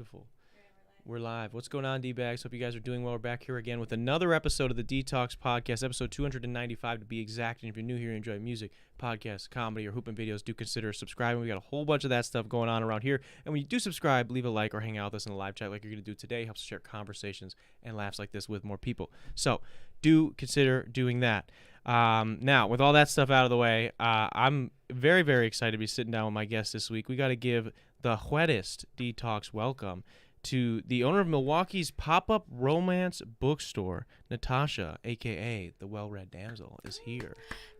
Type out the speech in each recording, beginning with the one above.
Beautiful. We're live. What's going on, D-Bags? Hope you guys are doing well. We're back here again with another episode of the Detox Podcast, episode 295 to be exact. And if you're new here and enjoy music, podcasts, comedy, or hooping videos, do consider subscribing. We got a whole bunch of that stuff going on around here. And when you do subscribe, leave a like or hang out with us in the live chat like you're going to do today. Helps share conversations and laughs like this with more people. So do consider doing that. Now, with all that stuff out of the way, I'm very, very excited to be sitting down with my guest this week. We got to give the Wetest Detox welcome to the owner of Milwaukee's pop-up romance bookstore. Natasha, a.k.a. the well-read Damsel, is here.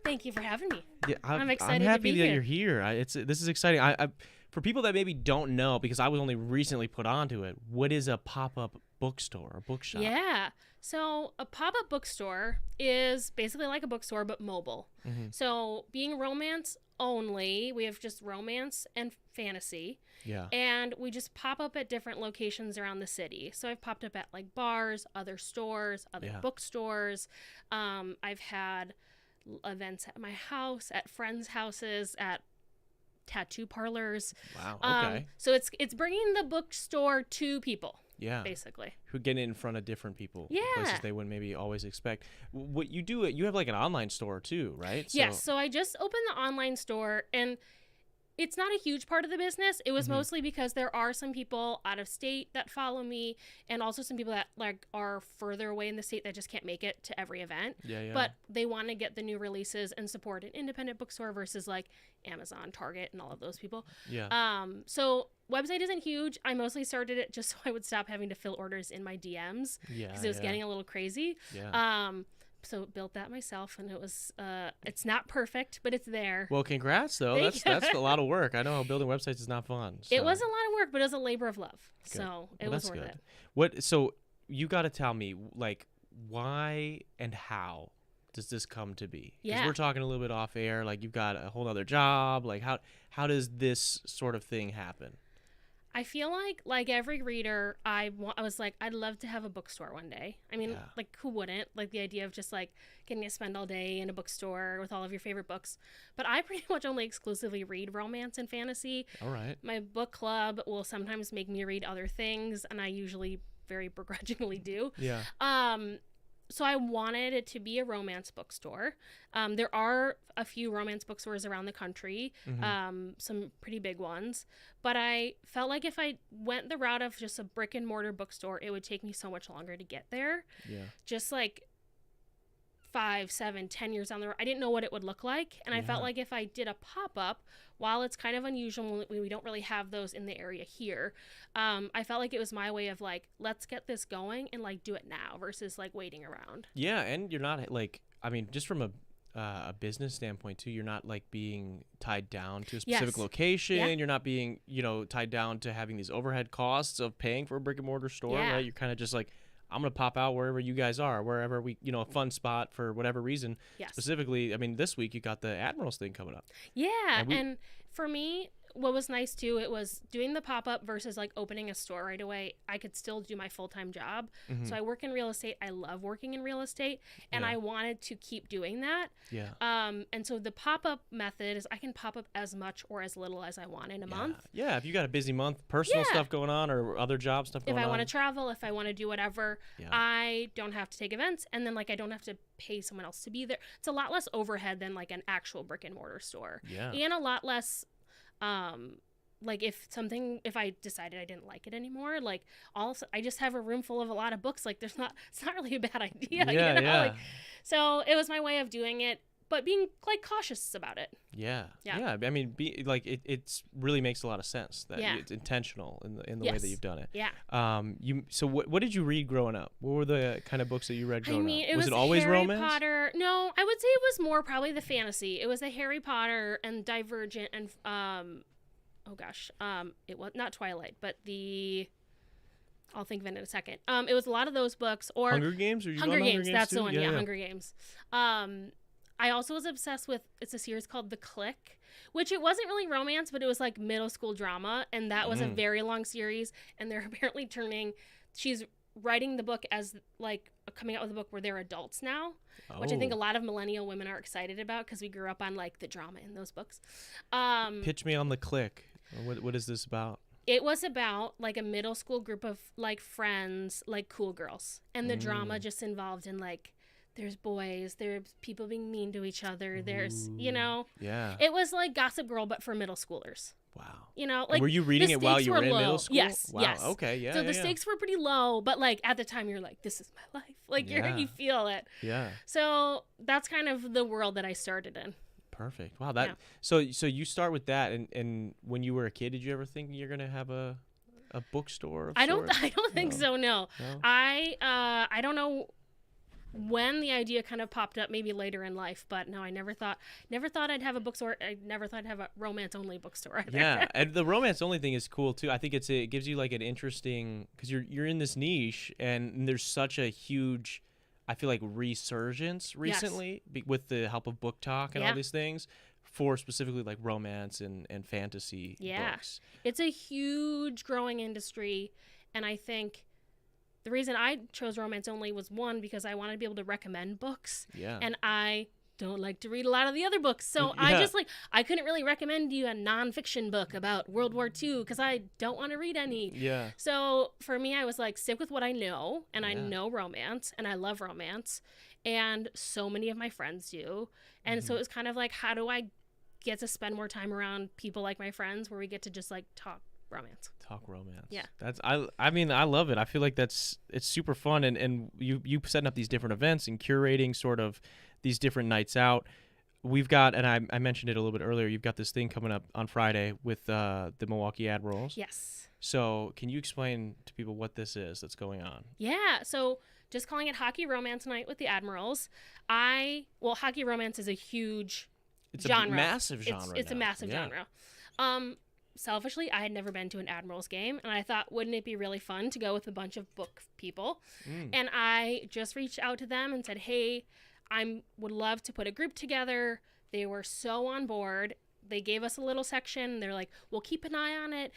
Thank you for having me. Yeah, I'm excited I'm happy to be that here. you're here. This is exciting. I for people that maybe don't know, because I was only recently put onto it, what is a pop-up bookstore or bookshop? Yeah. So a pop-up bookstore is basically like a bookstore, but mobile. Mm-hmm. So being romance only, we have just romance and fantasy. Yeah. And we just pop up at different locations around the city. So I've popped up at like bars, other stores, other bookstores. I've had events at my house, at friends' houses, at tattoo parlors. Wow. Okay. So it's bringing the bookstore to people. Yeah. Basically. Who get in front of different people. Yeah. Places they wouldn't maybe always expect. What you do, you have like an online store too, right? Yes. So I just opened the online store, and it's not a huge part of the business. It was mostly because there are some people out of state that follow me, and also some people that like are further away in the state that just can't make it to every event. Yeah. But they want to get the new releases and support an independent bookstore versus like Amazon, Target, and all of those people. Yeah. So website isn't huge. I mostly started it just so I would stop having to fill orders in my DMs because it was getting a little crazy. Yeah. So built that myself, and it was it's not perfect, but it's there. Well, congrats though. That's a lot of work. I know building websites is not fun. So. It was a lot of work, but it was a labor of love. Good. So it was worth it. What? So you got to tell me, like, why and how does this come to be? Because we're talking a little bit off air. Like, you've got a whole other job. Like, how does this sort of thing happen? I feel like every reader, I was like, I'd love to have a bookstore one day. I mean, like, who wouldn't? Like, the idea of just, like, getting to spend all day in a bookstore with all of your favorite books. But I pretty much only exclusively read romance and fantasy. All right. My book club will sometimes make me read other things, and I usually very begrudgingly do. Yeah. So I wanted it to be a romance bookstore. There are a few romance bookstores around the country, some pretty big ones. But I felt like if I went the route of just a brick and mortar bookstore, it would take me so much longer to get there. Yeah. Just like 5, 7, 10 years down the road, I didn't know what it would look like. And I felt like if I did a pop-up, while it's kind of unusual, we don't really have those in the area here, I felt like it was my way of like, let's get this going and like do it now versus like waiting around. Yeah, and you're not like, I mean, just from a business standpoint too, you're not like being tied down to a specific location. Yeah. You're not being, tied down to having these overhead costs of paying for a brick and mortar store, right? You're kind of just like, I'm going to pop out wherever you guys are, wherever we, a fun spot for whatever reason. Yes. Specifically, I mean, this week you got the Admirals thing coming up. Yeah. And for me, what was nice too, it was doing the pop-up versus like opening a store right away. I could still do my full-time job. So I work in real estate. I love working in real estate, and I wanted to keep doing that. Yeah. And so the pop-up method is I can pop up as much or as little as I want in a month. Yeah. If you got a busy month, personal stuff going on or other job stuff going on. If I want to travel, if I want to do whatever, I don't have to take events, and then like I don't have to pay someone else to be there. It's a lot less overhead than like an actual brick and mortar store. Yeah. And a lot less like if I decided I didn't like it anymore, like I just have a room full of a lot of books. Like it's not really a bad idea. Yeah. Like, so it was my way of doing it, but being like cautious about it. Yeah. I mean, it really makes a lot of sense that it's intentional in the way that you've done it. Yeah. So what did you read growing up? What were the kind of books that you read growing up? Was it always Harry romance? Potter. No, I would say it was more probably the fantasy. It was the Harry Potter and Divergent and it was not Twilight, but I'll think of it in a second. It was a lot of those books or Hunger Games. Hunger Games. That's too? the one. Yeah, Hunger Games. I also was obsessed with, it's a series called The Click, which it wasn't really romance, but it was like middle school drama. And that was a very long series. And they're apparently she's writing the book as like coming out with a book where they're adults now, which I think a lot of millennial women are excited about because we grew up on like the drama in those books. Pitch me on The Click. What is this about? it was about like a middle school group of like friends, like cool girls, and the drama just involved in like there's boys, there's people being mean to each other, there's Yeah. it was like Gossip Girl but for middle schoolers. Wow. Like and were you reading the it while stakes you were in low. middle school? Yes. Wow. Yes. Okay. Yeah. So the stakes were pretty low, but like at the time you're like, this is my life. Like you feel it. Yeah. So that's kind of the world that I started in. Perfect. Wow. So you start with that, and when you were a kid, did you ever think you're gonna have a bookstore? I don't think so. No. I don't know when the idea kind of popped up, maybe later in life, but no, I never thought I'd have a bookstore. I never thought I'd have a romance only bookstore either. Yeah, and the romance only thing is cool too. I think it gives you like an interesting, because you're in this niche, and there's such a huge, I feel like, resurgence recently with the help of Book Talk and all these things for specifically like romance and fantasy books. It's a huge growing industry, and I think the reason I chose romance only was, one, because I wanted to be able to recommend books. Yeah. And I don't like to read a lot of the other books. So I couldn't really recommend you a nonfiction book about World War II because I don't want to read any. Yeah. So for me, I was like, stick with what I know. And I know romance and I love romance. And so many of my friends do. And so it was kind of like, how do I get to spend more time around people like my friends where we get to just like talk romance. Yeah. I mean, I love it. I feel like it's super fun, and you setting up these different events and curating sort of these different nights out. We've got, and I mentioned it a little bit earlier, you've got this thing coming up on Friday with the Milwaukee Admirals. Yes. So can you explain to people what this is that's going on? Yeah. So just calling it Hockey Romance Night with the Admirals. Hockey romance is a huge genre. It's a massive genre. It's a massive genre. Selfishly, I had never been to an Admirals game, and I thought, wouldn't it be really fun to go with a bunch of book people? And I just reached out to them and said, hey, I would love to put a group together. They were so on board. They gave us a little section. They're like, we'll keep an eye on it.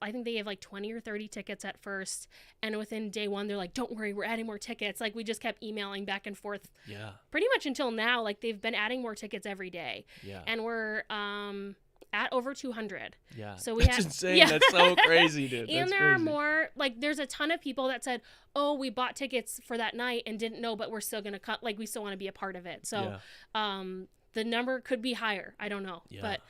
I think they gave like 20 or 30 tickets at first. And within day one, they're like, don't worry, we're adding more tickets. Like, we just kept emailing back and forth. Yeah. Pretty much until now. Like, they've been adding more tickets every day. Yeah. And we're at over 200. Yeah. So that's insane. Yeah. That's so crazy, dude. And there are more, like, there's a ton of people that said, oh, we bought tickets for that night and didn't know, but we're still going to cut. Like, we still want to be a part of it. So, the number could be higher. I don't know. Yeah. But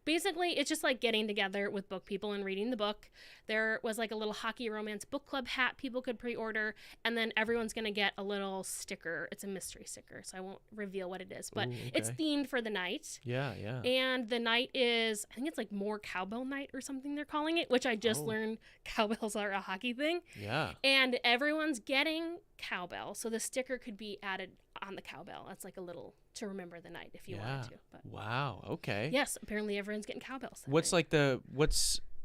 basically, it's just like getting together with book people and reading the book. There was like a little Hockey Romance Book Club hat people could pre-order. And then everyone's going to get a little sticker. It's a mystery sticker, so I won't reveal what it is. But it's themed for the night. Yeah, yeah. And the night is, I think it's like more cowbell night or something they're calling it, which I just learned cowbells are a hockey thing. Yeah. And everyone's getting cowbell. So the sticker could be added on the cowbell. That's like a little to remember the night if you wanted to. But wow. Okay. yes, apparently everyone's getting cowbells. What's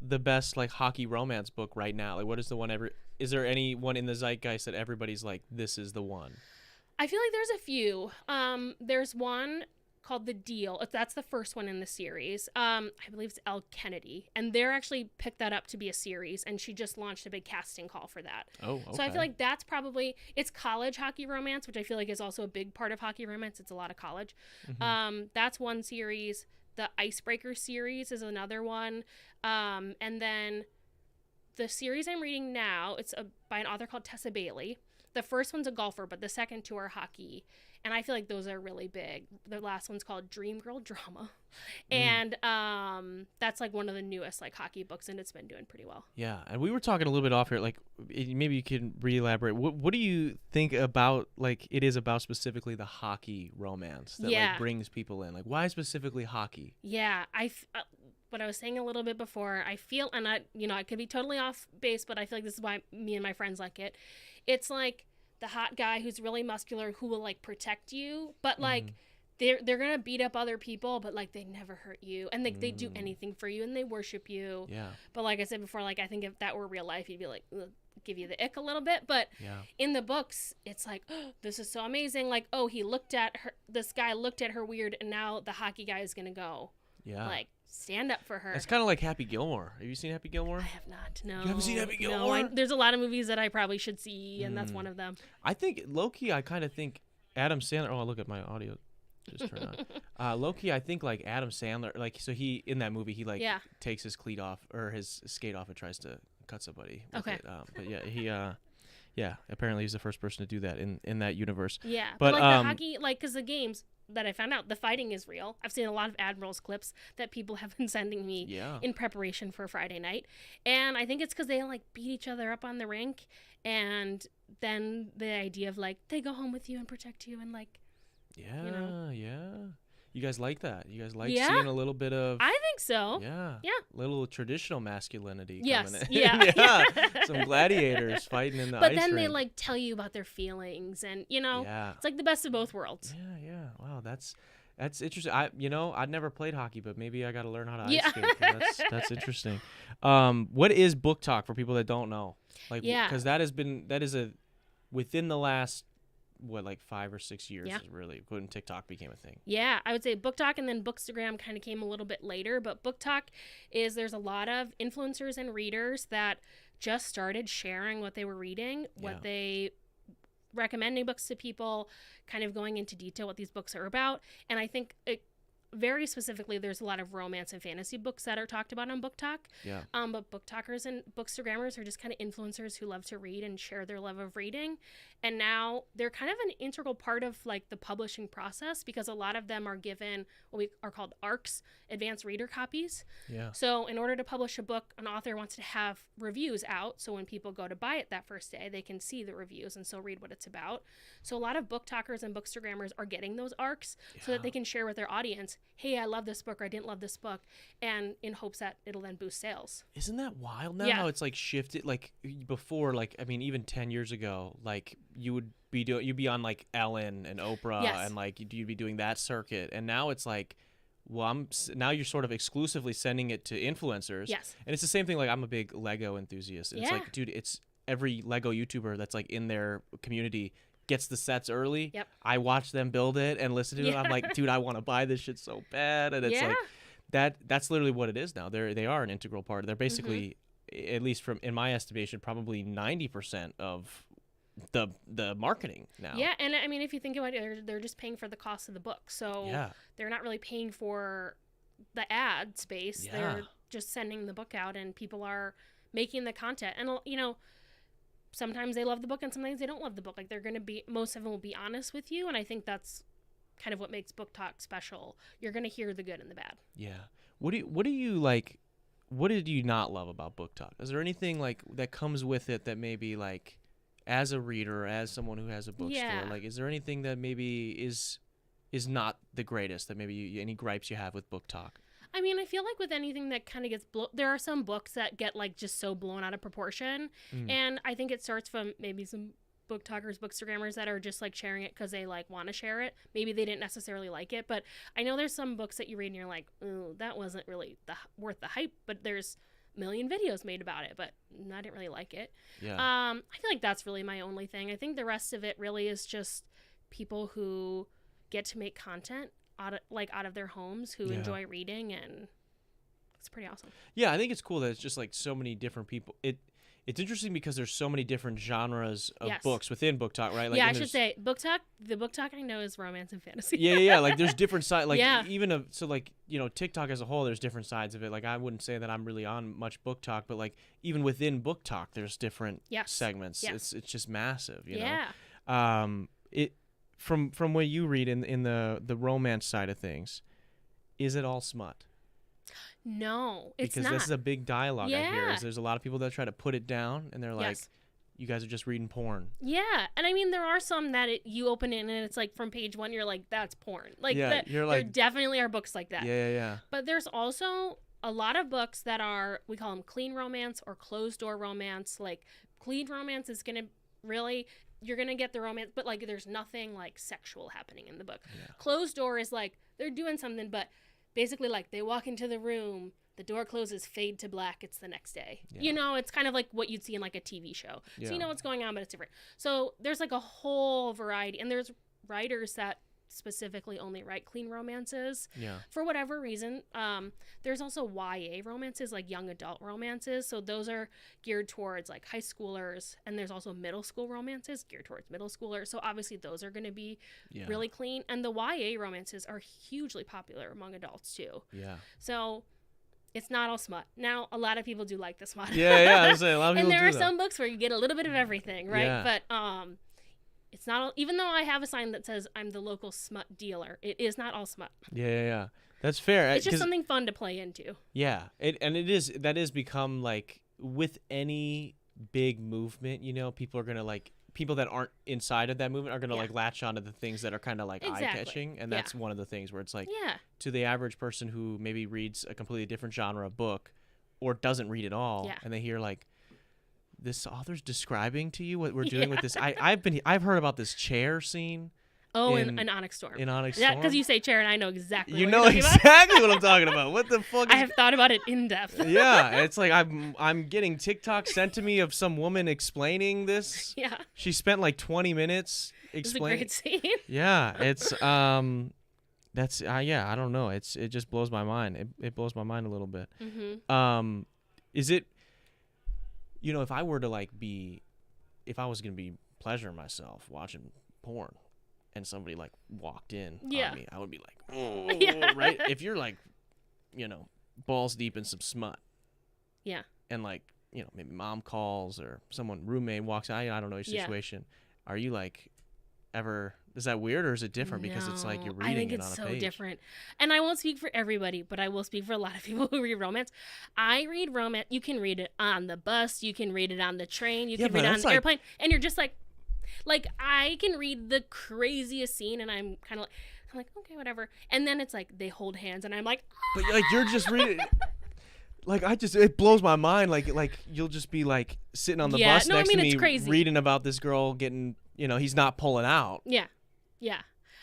the best like hockey romance book right now? Like, what is the one is there any one in the zeitgeist that everybody's like, this is the one? I feel like there's a few. There's one called The Deal. That's the first one in the series. I believe it's Elle Kennedy, and they're actually picked that up to be a series, and she just launched a big casting call for that. Oh, okay. So I feel like that's probably, it's college hockey romance, which I feel like is also a big part of hockey romance. It's a lot of college. That's one series. The Icebreaker series is another one. And then the series I'm reading now, it's by an author called Tessa Bailey. The first one's a golfer, but the second two are hockey. And I feel like those are really big. The last one's called Dream Girl Drama. And that's like one of the newest like hockey books, and it's been doing pretty well. Yeah. And we were talking a little bit off here, like maybe you can re-elaborate. What do you think about, like, it is about specifically the hockey romance that like brings people in? Like, why specifically hockey? Yeah. What I was saying a little bit before, I feel, and I could be totally off base, but I feel like this is why me and my friends like it. It's like the hot guy who's really muscular who will like protect you, but like they're gonna beat up other people, but like they never hurt you, and they do anything for you, and they worship you. Yeah. But like I said before, like I think if that were real life, you'd be like, give you the ick a little bit. But in the books, it's like, oh, this is so amazing. Like, oh, this guy looked at her weird, and now the hockey guy is gonna go. Yeah. Like, stand up for her. It's kind of like Happy Gilmore. Have you seen Happy Gilmore? I have not. No. You haven't seen Happy Gilmore? No, there's a lot of movies that I probably should see, and that's one of them. I think, low-key, I kind of think Adam Sandler... Oh, look at my audio. Just turn on. Low-key, I think like Adam Sandler, like so he in that movie he like takes his cleat off or his skate off and tries to cut somebody with it. But yeah, he apparently he's the first person to do that in that universe. Yeah, but like the hockey, like because the games that I found out, the fighting is real. I've seen a lot of Admirals clips that people have been sending me in preparation for Friday night, and I think it's because they like beat each other up on the rink, and then the idea of like they go home with you and protect you and like. You guys like that? You guys like seeing a little bit of? I think so. Yeah. Little traditional masculinity yes. coming in. Yeah. Some gladiators fighting in the ice But then rink. they like tell you about their feelings, and it's like the best of both worlds. Yeah. Wow, that's interesting. I'd never played hockey, but maybe I got to learn how to ice skate. That's interesting. What is book talk for people that don't know? Like, because that is within the last. What, like 5 or 6 years is really when TikTok became a thing. Yeah, I would say Book Talk and then Bookstagram kind of came a little bit later. But Book Talk there's a lot of influencers and readers that just started sharing what they were reading, what they recommending books to people, kind of going into detail what these books are about. And I think very specifically, there's a lot of romance and fantasy books that are talked about on Book Talk. Yeah. But Book Talkers and Bookstagrammers are just kind of influencers who love to read and share their love of reading. And now they're kind of an integral part of like the publishing process because a lot of them are given what we are called ARCs, advanced reader copies. Yeah. So in order to publish a book, an author wants to have reviews out. So when people go to buy it that first day, they can see the reviews and so read what it's about. So a lot of Book Talkers and Bookstagrammers are getting those ARCs so that they can share with their audience, hey, I love this book or I didn't love this book, and in hopes that it'll then boost sales. Isn't that wild now how it's like shifted? Like before, like I mean even 10 years ago, like you'd be on like Ellen and Oprah and like you'd be doing that circuit, and now it's like now you're sort of exclusively sending it to influencers. Yes. And it's the same thing, like I'm a big Lego enthusiast. It's like, dude, it's every Lego YouTuber that's like in their community gets the sets early. Yep. I watch them build it and listen to it. I'm like, dude, I want to buy this shit so bad. And it's like that's literally what it is now. They are an integral part. They're basically, at least from in my estimation, probably 90% of the marketing now. Yeah, and I mean if you think about it, they're just paying for the cost of the book. So they're not really paying for the ad space. Yeah. They're just sending the book out and people are making the content. And sometimes they love the book and sometimes they don't love the book. Like most of them will be honest with you, and I think that's kind of what makes Book Talk special. You're going to hear the good and the bad. Yeah. What do you like? What did you not love about Book Talk? Is there anything like that comes with it that maybe like as a reader, as someone who has a bookstore, like is there anything that maybe is not the greatest, that maybe any gripes you have with Book Talk? I mean, I feel like with anything that kind of gets there are some books that get like just so blown out of proportion. And I think it starts from maybe some Book Talkers, Bookstagrammers that are just like sharing it because they like want to share it. Maybe they didn't necessarily like it, but I know there's some books that you read and you're like, oh, that wasn't really worth the hype, but there's a million videos made about it, but I didn't really like it. Yeah. I feel like that's really my only thing. I think the rest of it really is just people who get to make content out of their homes, who enjoy reading, and it's pretty awesome. Yeah, I think it's cool that it's just like so many different people. It's interesting because there's so many different genres of books within Book Talk, right? Like, I should say Book Talk. The Book Talk I know is romance and fantasy. Yeah. Like there's different sides. Like even so like TikTok as a whole, there's different sides of it. Like I wouldn't say that I'm really on much Book Talk, but like even within Book Talk, there's different segments. Yes. It's just massive. You know. From what you read in the romance side of things, is it all smut? No, it's not. Because this is a big dialogue I hear. There's a lot of people that try to put it down, and they're like, you guys are just reading porn. Yeah, and I mean, there are some that you open it and it's like from page 1, you're like, that's porn. Like, you're like, there definitely are books like that. Yeah. But there's also a lot of books that are, we call them clean romance or closed door romance. Like, clean romance is going to really... You're going to get the romance, but, like, there's nothing, like, sexual happening in the book. Yeah. Closed door is, like, they're doing something, but basically, like, they walk into the room, the door closes, fade to black, it's the next day. Yeah. It's kind of like what you'd see in, like, a TV show. Yeah. So you know what's going on, but it's different. So there's, like, a whole variety. And there's writers that specifically only write clean romances. Yeah. For whatever reason. There's also YA romances, like young adult romances. So those are geared towards like high schoolers. And there's also middle school romances geared towards middle schoolers. So obviously those are going to be really clean. And the YA romances are hugely popular among adults too. Yeah. So it's not all smut. Now, a lot of people do like the smut. Yeah. I was saying, a lot of people and there are do some books where you get a little bit of everything, right? Yeah. But it's not all, even though I have a sign that says I'm the local smut dealer, it is not all smut. Yeah. That's fair. It's just something fun to play into. Yeah. That is become like with any big movement, you know, people that aren't inside of that movement are going to like latch onto the things that are kind of like eye-catching. And that's one of the things where it's like to the average person who maybe reads a completely different genre of book or doesn't read at all. Yeah. And they hear like, this author's describing to you what we're doing with this. I've heard about this chair scene. Oh, in Onyx Storm. In Onyx Storm. Yeah, because you say chair, and I know exactly. You know exactly what I'm talking about. What the fuck? I have thought about it in depth. Yeah, it's like I'm getting TikTok sent to me of some woman explaining this. Yeah. She spent like 20 minutes explaining. It's a great scene. Yeah, it's that's I don't know. It just blows my mind. It blows my mind a little bit. Mm-hmm. Is it? You know, if I was gonna be pleasuring myself watching porn, and somebody like walked in on me, I would be like, oh, right? If you're like, you know, balls deep in some smut, and like, you know, maybe mom calls or roommate walks out, I don't know your situation. Are you like ever? Is that weird or is it different? Because it's like you're reading it on a page. I think it's so different. And I won't speak for everybody, but I will speak for a lot of people who read romance. I read romance. You can read it on the bus. You can read it on the train. You can read it on the airplane. And you're just like I can read the craziest scene and I'm like, okay, whatever. And then it's like they hold hands and I'm like, but like you're just reading. Like it blows my mind. Like you'll just be like sitting on the bus next to me reading about this girl getting, you know, he's not pulling out. Yeah.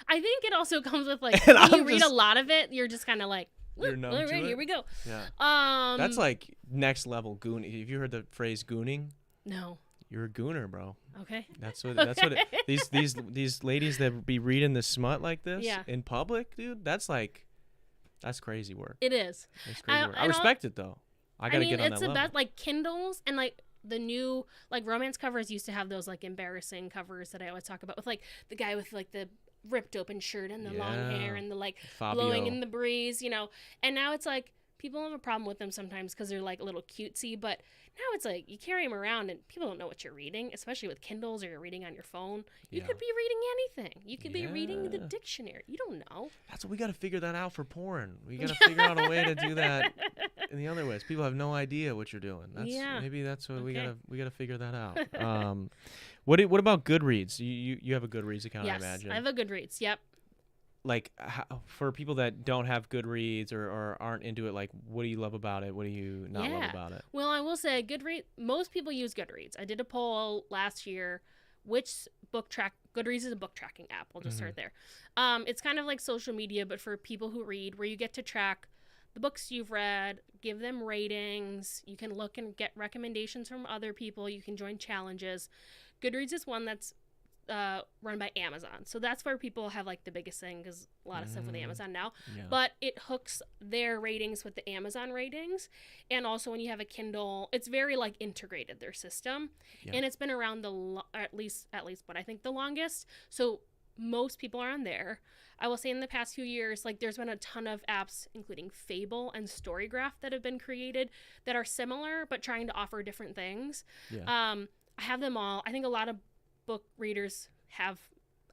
I think it also comes with like when you read a lot of it, you're just kind of like, you're numb all right, to it. here we go. Yeah. That's like next level gooning. Have you heard the phrase gooning? No. You're a gooner, bro. Okay. That's what these ladies that be reading the smut like this in public, dude, that's crazy work. It is. It's crazy work. I respect it though. I gotta get on that level. It's the best, like Kindles and like the new like romance covers used to have those like embarrassing covers that I always talk about with like the guy with like the ripped open shirt and the long hair and the like blowing in the breeze, you know. And now it's like people have a problem with them sometimes because they're like a little cutesy, but now it's like you carry them around and people don't know what you're reading, especially with Kindles or you're reading on your phone. You could be reading anything. You could be reading the dictionary. You don't know. That's what we got to figure that out for porn. We got to figure out a way to do that in the other ways. People have no idea what you're doing. Maybe that's what we gotta figure that out. What about Goodreads? You have a Goodreads account, I imagine. I have a Goodreads. Yep. Like for people that don't have Goodreads or aren't into it, like what do you love about it? What do you not love about it? Well, I will say most people use Goodreads. I did a poll last year, which Goodreads is a book tracking app. We'll just start there. It's kind of like social media, but for people who read, where you get to track the books you've read, give them ratings. You can look and get recommendations from other people. You can join challenges. Goodreads is one that's run by Amazon. So that's where people have like the biggest thing because a lot of stuff with Amazon now. Yeah. But it hooks their ratings with the Amazon ratings. And also when you have a Kindle, it's very like integrated, their system. Yeah. And it's been around at least what I think the longest. So most people are on there. I will say in the past few years, like there's been a ton of apps, including Fable and Storygraph, that have been created that are similar but trying to offer different things. Yeah. I have them all. I think a lot of book readers have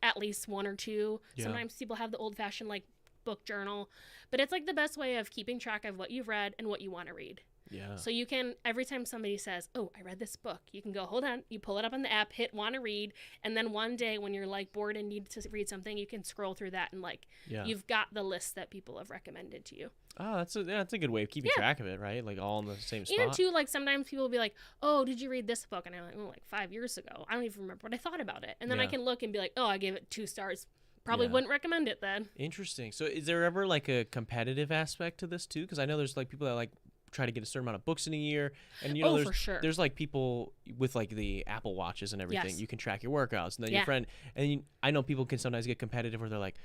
at least one or two. Sometimes people have the old-fashioned like book journal, but it's like the best way of keeping track of what you've read and what you want to read. Yeah. So you can, every time somebody says, oh, I read this book, you can go, hold on, you pull it up on the app, hit want to read, and then one day when you're like bored and need to read something, you can scroll through that and like you've got the list that people have recommended to you. Oh, that's a good way of keeping track of it, right? Like all in the same spot. Even too, like sometimes people will be like, oh, did you read this book? And I'm like, oh, like 5 years ago. I don't even remember what I thought about it. And then I can look and be like, oh, I gave it 2 stars. Probably wouldn't recommend it then. Interesting. So is there ever like a competitive aspect to this too? Because I know there's like people that like try to get a certain amount of books in a year, and you know there's like people with like the Apple Watches and everything. You can track your workouts, and then your friend, and I know people can sometimes get competitive where they're like,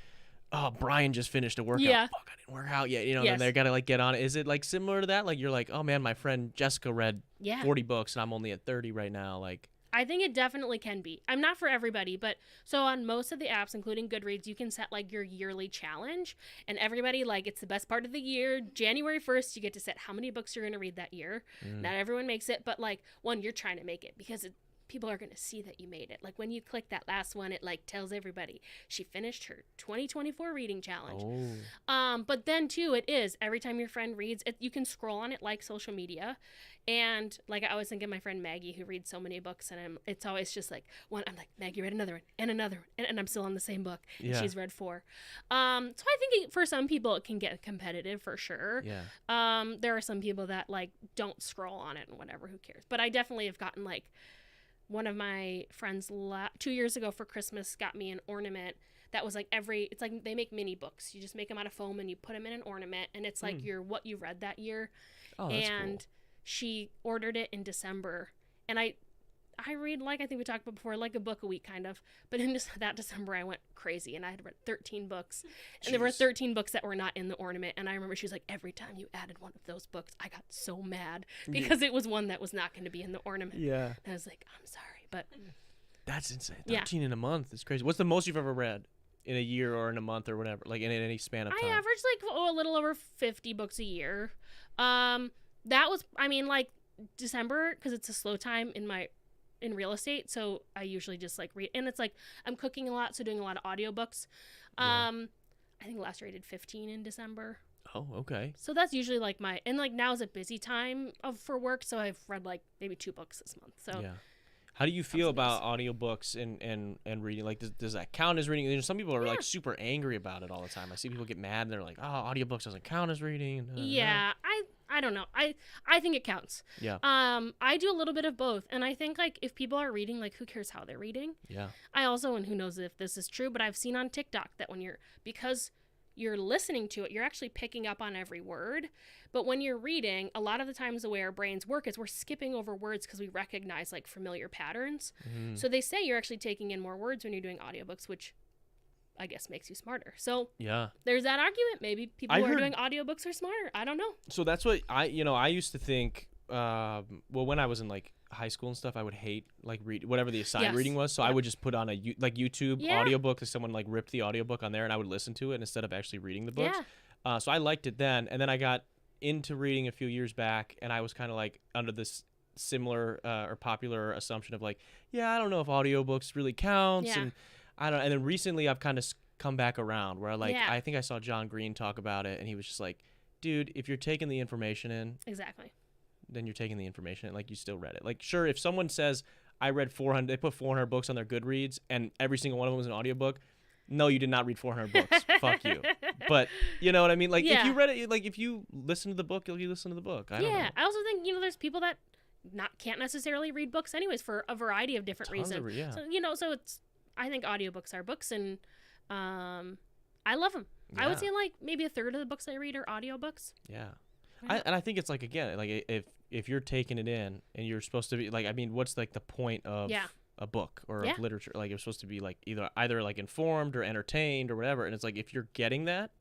oh, Brian just finished a workout. Yeah. Fuck, I didn't work out yet. You know, Yes. and they got to like get on it. Is it like similar to that? Like you're like, oh man, my friend Jessica read Yeah. 40 books and I'm only at 30 right now. Like, I think it definitely can be. I'm not for everybody, but so on most of the apps, including Goodreads, you can set like your yearly challenge, and everybody, like, it's the best part of the year. January 1st, you get to set how many books you're going to read that year. Not everyone makes it, but like you're trying to make it because people are going to see that you made it. Like when you click that last one, it like tells everybody she finished her 2024 reading challenge. But then too, it is every time your friend reads it, you can scroll on it like social media. And like I always think of my friend Maggie, who reads so many books, and it's always just like one. I'm like, Maggie read another one and another one, and I'm still on the same book. Yeah. And she's read 4. So I think for some people it can get competitive for sure. Yeah. There are some people that like don't scroll on it and whatever. Who cares? But I definitely have gotten like one of my friends 2 years ago for Christmas got me an ornament that was like it's like they make mini books. You just make them out of foam and you put them in an ornament, and it's like what you read that year. Oh, that's and cool. She ordered it in December, and I read, like I think we talked about before, like a book a week kind of, but in that December I went crazy and I had read 13 books. And there were 13 books that were not in the ornament, and I remember she was like, every time you added one of those books I got so mad because it was one that was not going to be in the ornament. Yeah. And I was like, I'm sorry, but That's insane. 13 in a month is crazy. What's the most you've ever read in a year or in a month or whatever, like in any span of time? I average like a little over 50 books a year. That was, I mean, like December, because it's a slow time in real estate, so I usually just like read, and it's like I'm cooking a lot, so doing a lot of audiobooks. I think last year I did 15 in December. Oh, okay. So that's usually like and like now is a busy time for work, so I've read like maybe 2 books this month. So yeah. How do you feel about audiobooks and reading? Like, does that count as reading? There's some people are like super angry about it all the time. I see people get mad and they're like, oh, audiobooks doesn't count as reading. Yeah, I don't know. I think it counts. Yeah. I do a little bit of both, and I think like if people are reading, like who cares how they're reading? Yeah. I also, and who knows if this is true, but I've seen on TikTok that because you're listening to it, you're actually picking up on every word. But when you're reading, a lot of the times the way our brains work is we're skipping over words because we recognize like familiar patterns. So they say you're actually taking in more words when you're doing audiobooks, which I guess makes you smarter. So yeah, there's that argument. Maybe people who are doing audiobooks are smarter. I don't know. So that's what I used to think. Well, when I was in like high school and stuff, I would hate like read whatever the assigned reading was. So I would just put on a YouTube audiobook, if someone like ripped the audiobook on there, and I would listen to it instead of actually reading the books. So I liked it then, and then I got into reading a few years back, and I was kind of like under this similar or popular assumption of like, I don't know if audiobooks really counts, and I don't. And then recently, I've kind of come back around where I think I saw John Green talk about it, and he was just like, dude, if you're taking the information in, exactly, then you're taking the information in, like you still read it. Like, sure, if someone says I read 400, they put 400 books on their Goodreads, and every single one of them was an audiobook. No, you did not read 400 books. Fuck you. But you know what I mean? Like, if you read it, like if you listen to the book, you listen to the book. I don't know. I also think, there's people that can't necessarily read books anyways for a variety of different reasons. So, so I think audiobooks are books, and I love them. I would say like maybe a third of the books I read are audiobooks. Yeah. I think it's like, again, like if you're taking it in and you're supposed to be like, I mean, what's like the point of a book or of literature? Like, you're supposed to be like either like informed or entertained or whatever. And it's like, if you're getting that,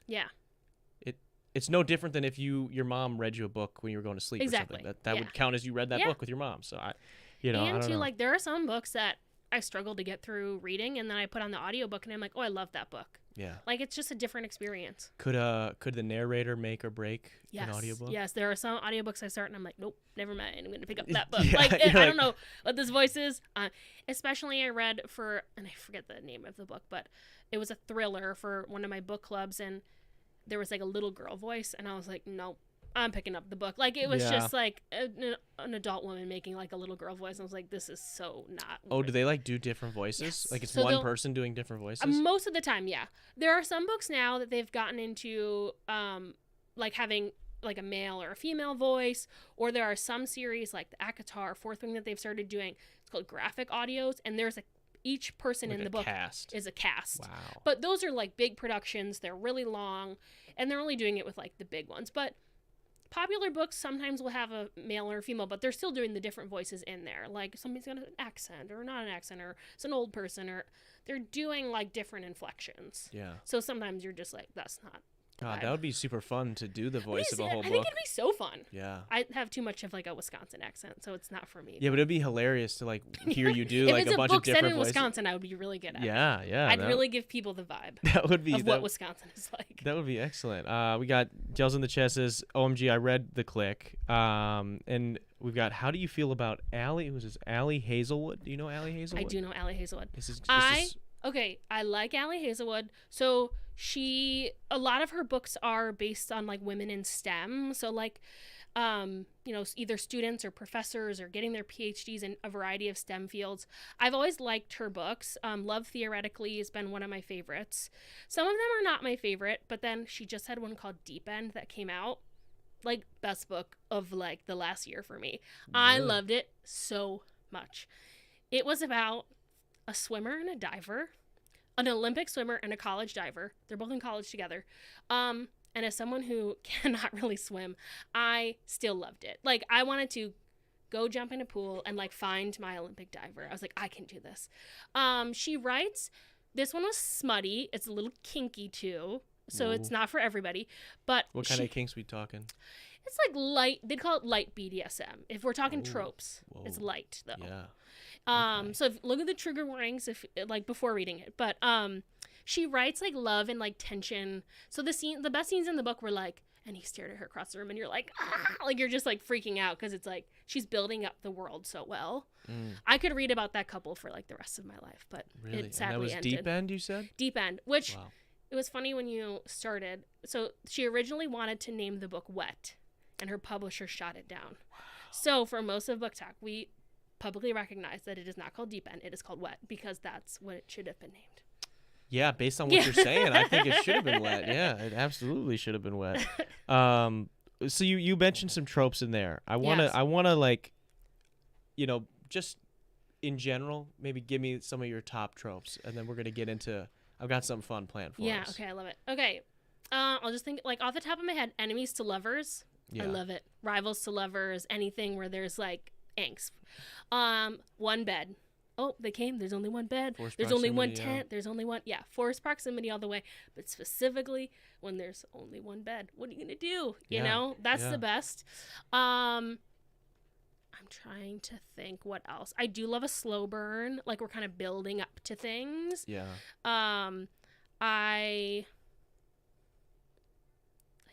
it's no different than if your mom read you a book when you were going to sleep or something. That would count as you read that book with your mom. So I don't know. Like there are some books that I struggle to get through reading, and then I put on the audiobook and I'm like, oh, I love that book. Yeah. Like, it's just a different experience. Could the narrator make or break an audiobook? Yes, there are some audiobooks I start and I'm like, nope, never mind. I'm going to pick up that book. I don't know what this voice is. Especially I read and I forget the name of the book, but it was a thriller for one of my book clubs, and there was like a little girl voice, and I was like, nope, I'm picking up the book. Like, it was just like an adult woman making like a little girl voice, and I was like, this is so not. Oh, do they like do different voices? Yes. Like, it's one person doing different voices? Most of the time, yeah. There are some books now that they've gotten into like having like a male or a female voice, or there are some series like the ACOTAR, Fourth Wing, that they've started doing. It's called graphic audios, and there's each person in the book is a cast. Wow. But those are like big productions. They're really long, and they're only doing it with like the big ones. But popular books sometimes will have a male or a female, but they're still doing the different voices in there. Like somebody's got an accent or not an accent, or it's an old person, or they're doing like different inflections. Yeah. So sometimes you're just like, that's not. God, that would be super fun to do the voice of a whole book. I think it'd be so fun. Yeah. I have too much of like a Wisconsin accent, so it's not for me. Yeah, but it'd be hilarious to like hear you do like a bunch of different voices. If it's a book set in Wisconsin, I would be really good at it. Yeah. I'd really give people the vibe. That would be of what Wisconsin is like. That would be excellent. We got Gels in the Chest says, OMG, I read The Click. And we've got, how do you feel about Allie? Who's this? Allie Hazelwood? Do you know Allie Hazelwood? I do know Allie Hazelwood. Okay, I like Allie Hazelwood. So a lot of her books are based on like women in STEM. So like, either students or professors or getting their PhDs in a variety of STEM fields. I've always liked her books. Love Theoretically has been one of my favorites. Some of them are not my favorite, but then she just had one called Deep End that came out. Like best book of like the last year for me. Really? I loved it so much. It was about a swimmer and a diver, an Olympic swimmer and a college diver. They're both in college together. And as someone who cannot really swim, I still loved it. Like I wanted to go jump in a pool and like find my Olympic diver. I was like, I can do this. She writes, this one was smutty. It's a little kinky too. So it's not for everybody. But what kind of kinks we talking? It's like light. They'd call it light BDSM. If we're talking tropes, it's light though. Yeah. Okay. So look at the trigger warnings before reading it. But she writes like love and like tension. So the best scenes in the book were like, and he stared at her across the room, and you're like, like you're just like freaking out because it's like she's building up the world so well. I could read about that couple for like the rest of my life, but it sadly ended. That was Deep End, you said? Deep End, which it was funny when you started. So she originally wanted to name the book Wet, and her publisher shot it down. Wow. So for most of Book Talk, we publicly recognize that it is not called Deep End, it is called Wet, because that's what it should have been named. Yeah, based on what you're saying, I think it should have been Wet. Yeah, it absolutely should have been Wet. So you mentioned some tropes in there. I wanna like, just in general, maybe give me some of your top tropes, and then we're gonna get into. I've got something fun planned for us. Yeah. Okay, I love it. Okay, I'll just think like off the top of my head, enemies to lovers. Yeah. I love it. Rivals to lovers. Anything where there's like angst. One bed. Oh, they came. There's only one bed. There's only one tent. There's only one. Yeah, forced proximity all the way. But specifically, when there's only one bed, what are you gonna do? You know, that's the best. I'm trying to think what else. I do love a slow burn. Like we're kind of building up to things. Yeah. I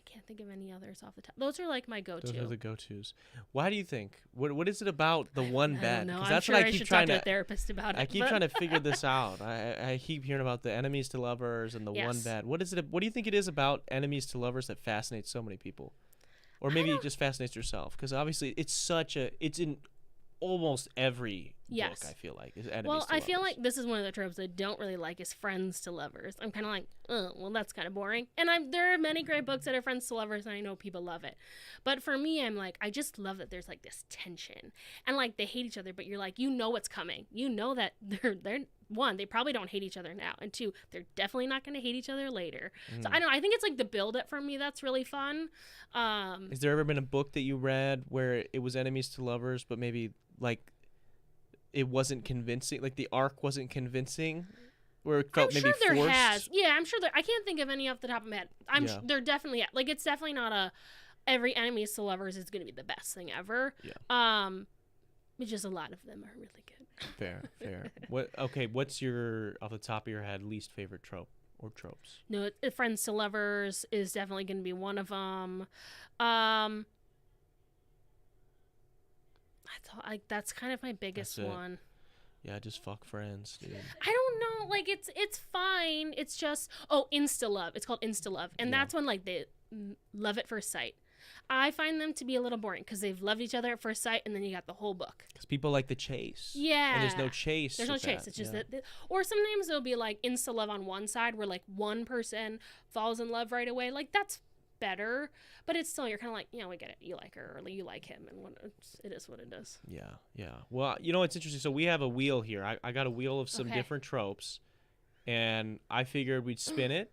can't think of any others off the top. Those are like my go-to. Those are the go-tos. Why do you think? What is it about the one bed? No, that's sure what I keep trying to a therapist about it. I keep trying to figure this out. I keep hearing about the enemies to lovers and the one bed. What is it? What do you think it is about enemies to lovers that fascinates so many people? Or maybe it just fascinates yourself, because obviously it's in almost every book, I feel like, is enemies to lovers. I feel like this is one of the tropes I don't really like, is friends to lovers. I'm kind of like, well, that's kind of boring. And there are many great books that are friends to lovers, and I know people love it. But for me, I'm like, I just love that there's like this tension. And like they hate each other, but you're like, you know what's coming. You know that they're one, they probably don't hate each other now. And two, they're definitely not going to hate each other later. So I don't know. I think it's like the build-up for me that's really fun. Has there ever been a book that you read where it was enemies to lovers, but maybe like it wasn't convincing, like the arc wasn't convincing, where it felt maybe forced? I'm sure there has. Yeah, I'm sure I can't think of any off the top of my head. There definitely, like, it's definitely not every enemies to lovers is going to be the best thing ever. Yeah. It's just a lot of them are really good. Fair. What's your, off the top of your head, least favorite trope or tropes? No, friends to lovers is definitely going to be one of them. That's kind of my biggest one. Yeah, just fuck friends, dude. I don't know. Like, it's fine. It's just, insta love. It's called insta love. And that's when, like, they love at first sight. I find them to be a little boring because they've loved each other at first sight, and then you got the whole book. Because people like the chase. Yeah. And there's no chase. There's no chase. It's just that. Or sometimes there'll be, like, insta love on one side where, like, one person falls in love right away. Like, that's better, but it's still, you're kind of like, we get it, you like her or you like him, and it is what it is. Yeah. Well, it's interesting. So we have a wheel here. I got a wheel of some different tropes, and I figured we'd spin it,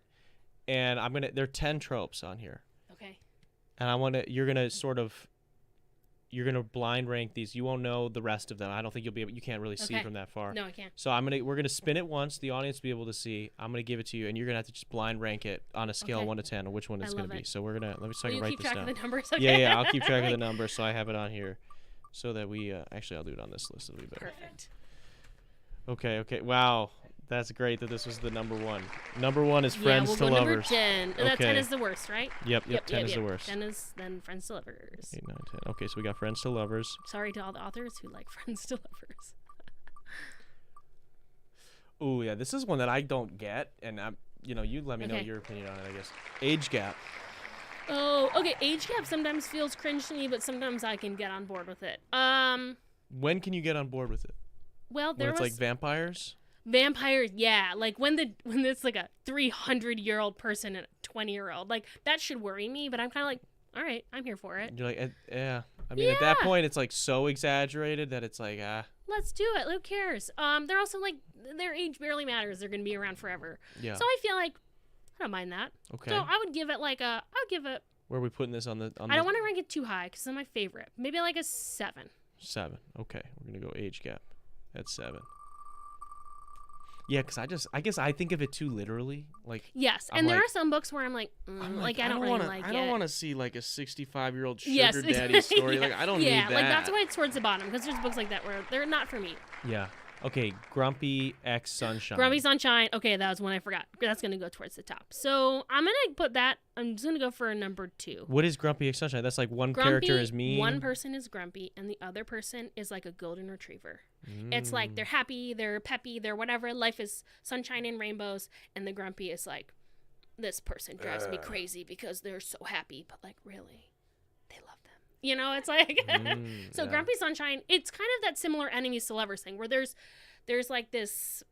and there are 10 tropes on here. Okay. and you're gonna blind rank these. You won't know the rest of them. I don't think you'll be able. You can't really see Okay. from that far. No, I can't. So we're gonna spin it once. The audience will be able to see. I'm gonna give it to you, and you're gonna have to just blind rank it on a scale of Okay. 1 to 10 on which one it's I gonna love be. it. So we're gonna let me so I Will can you write keep this track down. of the numbers? Okay. Yeah, I'll keep track of the numbers, so I have it on here, so that we actually I'll do it on this list. It'll be better. Perfect. Okay. Wow, that's great that this was the number one. Number one is friends we'll to go lovers. number 10. And that 10 Okay. is the worst, right? Yep. 10 is the worst. 10 is then friends to lovers. 8, 9, 10. Okay, so we got friends to lovers. Sorry to all the authors who like friends to lovers. Oh yeah, this is one that I don't get, and you let me know Okay. your opinion on it. I guess age gap. Oh, okay. Age gap sometimes feels cringe to me, but sometimes I can get on board with it. When can you get on board with it? Well, When there it's was like vampires? vampires. Yeah, like when it's like a 300-year-old person and a 20-year-old. Like that should worry me, but I'm kind of like, all right, I'm here for it. And you're like, yeah. I mean, at that Yeah. point, it's like so exaggerated that it's like, Let's do it. Who cares? They're also like their age barely matters. They're gonna be around forever. yeah. So I feel like I don't mind that. Okay. So I would give it like a. I would give it. Where are we putting this on the? I don't want to rank it too high because it's my favorite. Maybe like a 7. 7. Okay, we're gonna go age gap. That's 7. Yeah, because I guess I think of it too literally. Like, Yes, I'm and there like- are some books where I'm like, like I don't really wanna, like I it. don't want to see like a 65-year-old sugar Yes, daddy story. yeah. Like, I don't Yeah, need that. like that's why it's towards the bottom because there's books like that where they're not for me. Yeah. Okay, Grumpy X Sunshine. Grumpy Sunshine. Okay, that was one I forgot. That's gonna go towards the top. So I'm gonna put that. I'm just gonna go for a number 2. What is Grumpy X Sunshine? That's like one Grumpy, character is mean. one person is grumpy, and the other person is like a golden retriever. It's like they're happy, they're peppy, they're whatever. Life is sunshine and rainbows, and the grumpy is like, this person drives me crazy because they're so happy, but like really, they love them. You know, it's like so yeah. Grumpy Sunshine. It's kind of that similar enemies to lovers thing where there's like this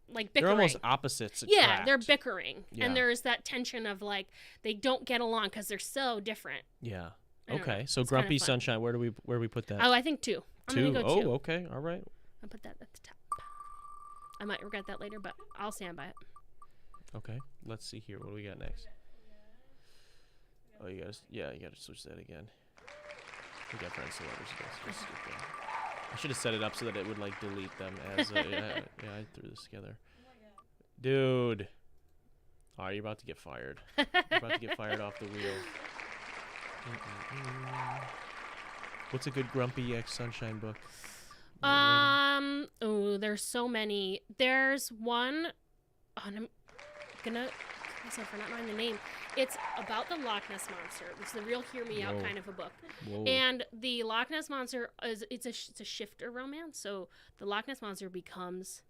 like bickering. They're almost opposites. Yeah, they're attract. bickering, Yeah. and there's that tension of like they don't get along because they're so different. Yeah. I don't Okay. know. So It's kinda Grumpy fun. Sunshine. Where do we put that? Oh, I think 2. I'm 2. gonna go 2. Oh, okay. All right. I'll put that at the top. I might regret that later, but I'll stand by it. Okay. Let's see here. What do we got next? Oh, you gotta switch that again. We got friends to lovers. Let's skip that. I should have set it up so that it would like delete them as. Yeah, I threw this together. Dude. All right, you're about to get fired. You're about to get fired off the wheel. What's a good Grumpy X Sunshine book? Oh, there's so many. There's one. Oh, and I'm gonna kill myself for not knowing the name. It's about the Loch Ness monster. It's the real hear me out Whoa. kind of a book. Whoa. And the Loch Ness monster is it's a shifter romance. So the Loch Ness monster becomes.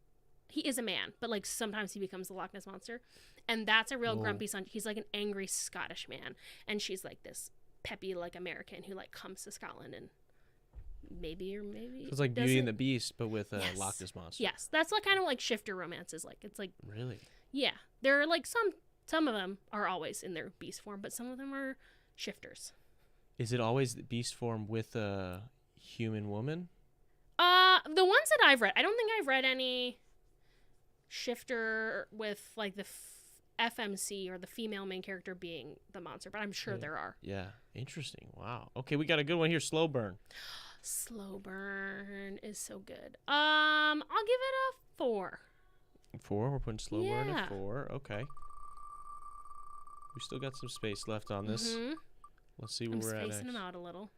He is a man, but like sometimes he becomes the Loch Ness monster, and that's a real Whoa. grumpy son. He's like an angry Scottish man, and she's like this peppy like American who like comes to Scotland and maybe So it's like Beauty doesn't- and the Beast, but with a Yes. Loch Ness monster. Yes, that's like kind of like shifter romances. Like it's like Really? yeah, there are like some of them are always in their beast form, but some of them are shifters. Is it always the beast form with a human woman? The ones that I've read, I don't think I've read any shifter with like the FMC or the female main character being the monster, but I'm sure Yeah. there are. Yeah. Interesting. Wow. Okay, we got a good one here. Slow burn. Slow burn is so good. I'll give it a 4. 4. We're putting slow burn Yeah. at 4. Okay. We still got some space left on this. Mhm. Let's see where I'm we're at spacing next. them out a little.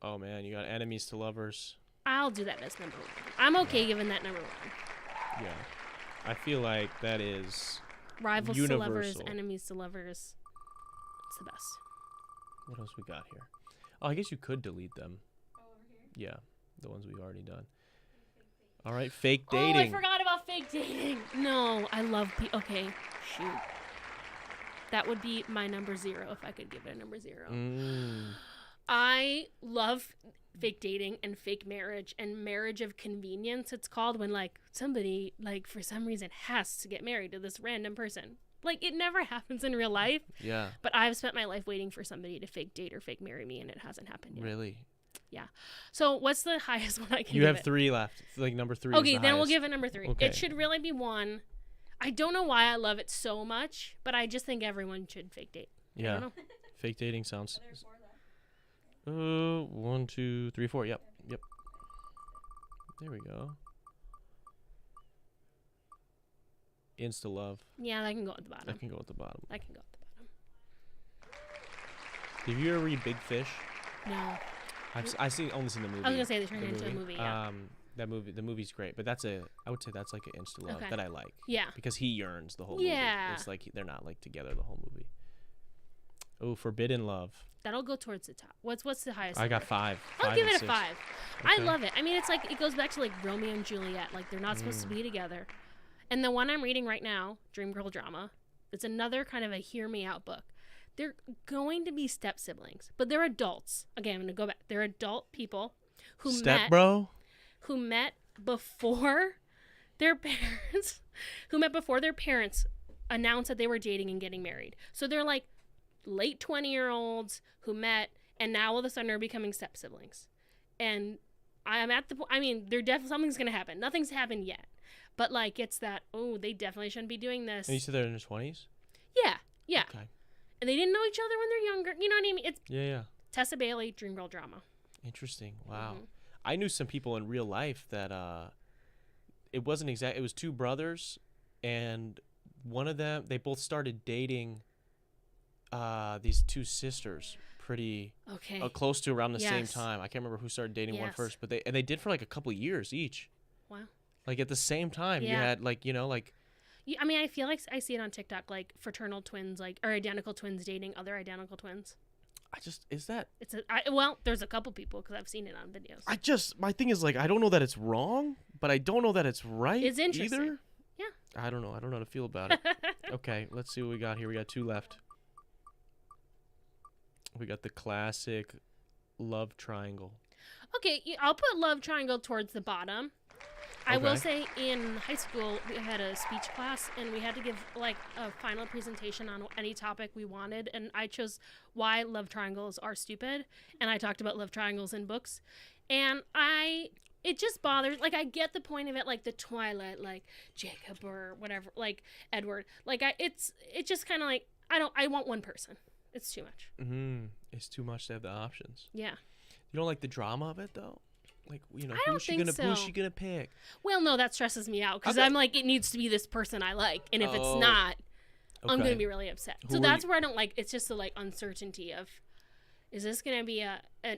Oh man, you got enemies to lovers. I'll do that as number 1. I'm okay giving that number 1. Yeah. I feel like that is. Rivals to lovers, Universal. enemies to lovers. It's the best. What else we got here? Oh, I guess you could delete them. Yeah, the ones we've already done. All right, fake dating. Oh, I forgot about fake dating. No, I love okay, shoot. That would be my number 0 if I could give it a number 0. I love fake dating and fake marriage and marriage of convenience. It's called when like somebody like for some reason has to get married to this random person. Like it never happens in real life, Yeah, but I've spent my life waiting for somebody to fake date or fake marry me, and it hasn't happened yet. really. So what's the highest one I can You give have it? 3 left. Like number 3. Okay, is the then we'll highest. give it number 3. Okay. It should really be 1. I don't know why I love it so much, but I just think everyone should fake date. I Yeah. don't know. Fake dating sounds. 1, 2, 3, 4. Yep. There we go. Insta love. Yeah, that can go at the bottom. That can go at the bottom. Did you ever read Big Fish? No. I've only seen the movie. I was gonna say they turned it into a movie. Yeah. The movie's great, but I would say that's like an insta love that I like. Yeah. Because he yearns the whole movie. Yeah. It's like they're not like together the whole movie. Oh, Forbidden Love. That'll go towards the top. What's the highest? I got 5. I'll give it a 5. Okay. I love it. I mean, it's like it goes back to like Romeo and Juliet. Like they're not supposed to be together. And the one I'm reading right now, Dream Girl Drama, it's another kind of a hear me out book. They're going to be step siblings, but they're adults. Again, I'm gonna go back. They're adult people who met before their parents, announced that they were dating and getting married. So they're like late 20-year-olds who met and now all of a sudden are becoming step siblings. And I'm at the point. I mean, something's gonna happen. Nothing's happened yet, but like it's that. Oh, they definitely shouldn't be doing this. And you said they're in their 20s. Yeah. Okay. And they didn't know each other when they're younger. You know what I mean? It's yeah. Tessa Bailey, Dream Girl Drama. Interesting. Wow. Mm-hmm. I knew some people in real life that it wasn't exact. It was 2 brothers, and one of them, they both started dating these 2 sisters pretty close to around the same time. I can't remember who started dating one first, but they did for like a couple of years each. Wow. Like at the same time, you had like I mean, I feel like I see it on TikTok, like fraternal twins, like or identical twins dating other identical twins. There's a couple people because I've seen it on videos. My thing is like I don't know that it's wrong, but I don't know that it's right. It's interesting. Either. Yeah. I don't know how to feel about it. Okay, let's see what we got here. We got 2 left. We got the classic love triangle. Okay, I'll put love triangle towards the bottom. I will say in high school, we had a speech class and we had to give like a final presentation on any topic we wanted. And I chose why love triangles are stupid. And I talked about love triangles in books. And it just bothers, like I get the point of it, like the Twilight, like Jacob or whatever, like Edward. Like it's just kind of like, I want one person. It's too much. It's too much to have the options. Yeah. You don't like the drama of it though? Like, who's she gonna pick? Well, no, that stresses me out because I'm like, it needs to be this person I like, and if it's not, I'm gonna be really upset. So that's where I don't like. It's just the like uncertainty of, is this gonna be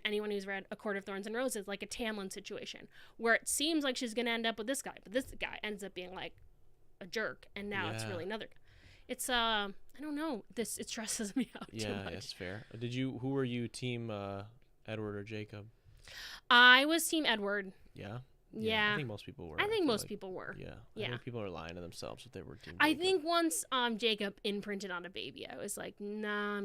anyone who's read A Court of Thorns and Roses, like a Tamlin situation where it seems like she's gonna end up with this guy, but this guy ends up being like a jerk, and now it's really another guy. It's I don't know. It stresses me out too much. Yeah, that's fair. Who were you, team Edward or Jacob? I was team Edward. Yeah? Yeah. I think most people were. I think people were. Yeah. I think people are lying to themselves if they were team Jacob. I think once Jacob imprinted on a baby, I was like, nah,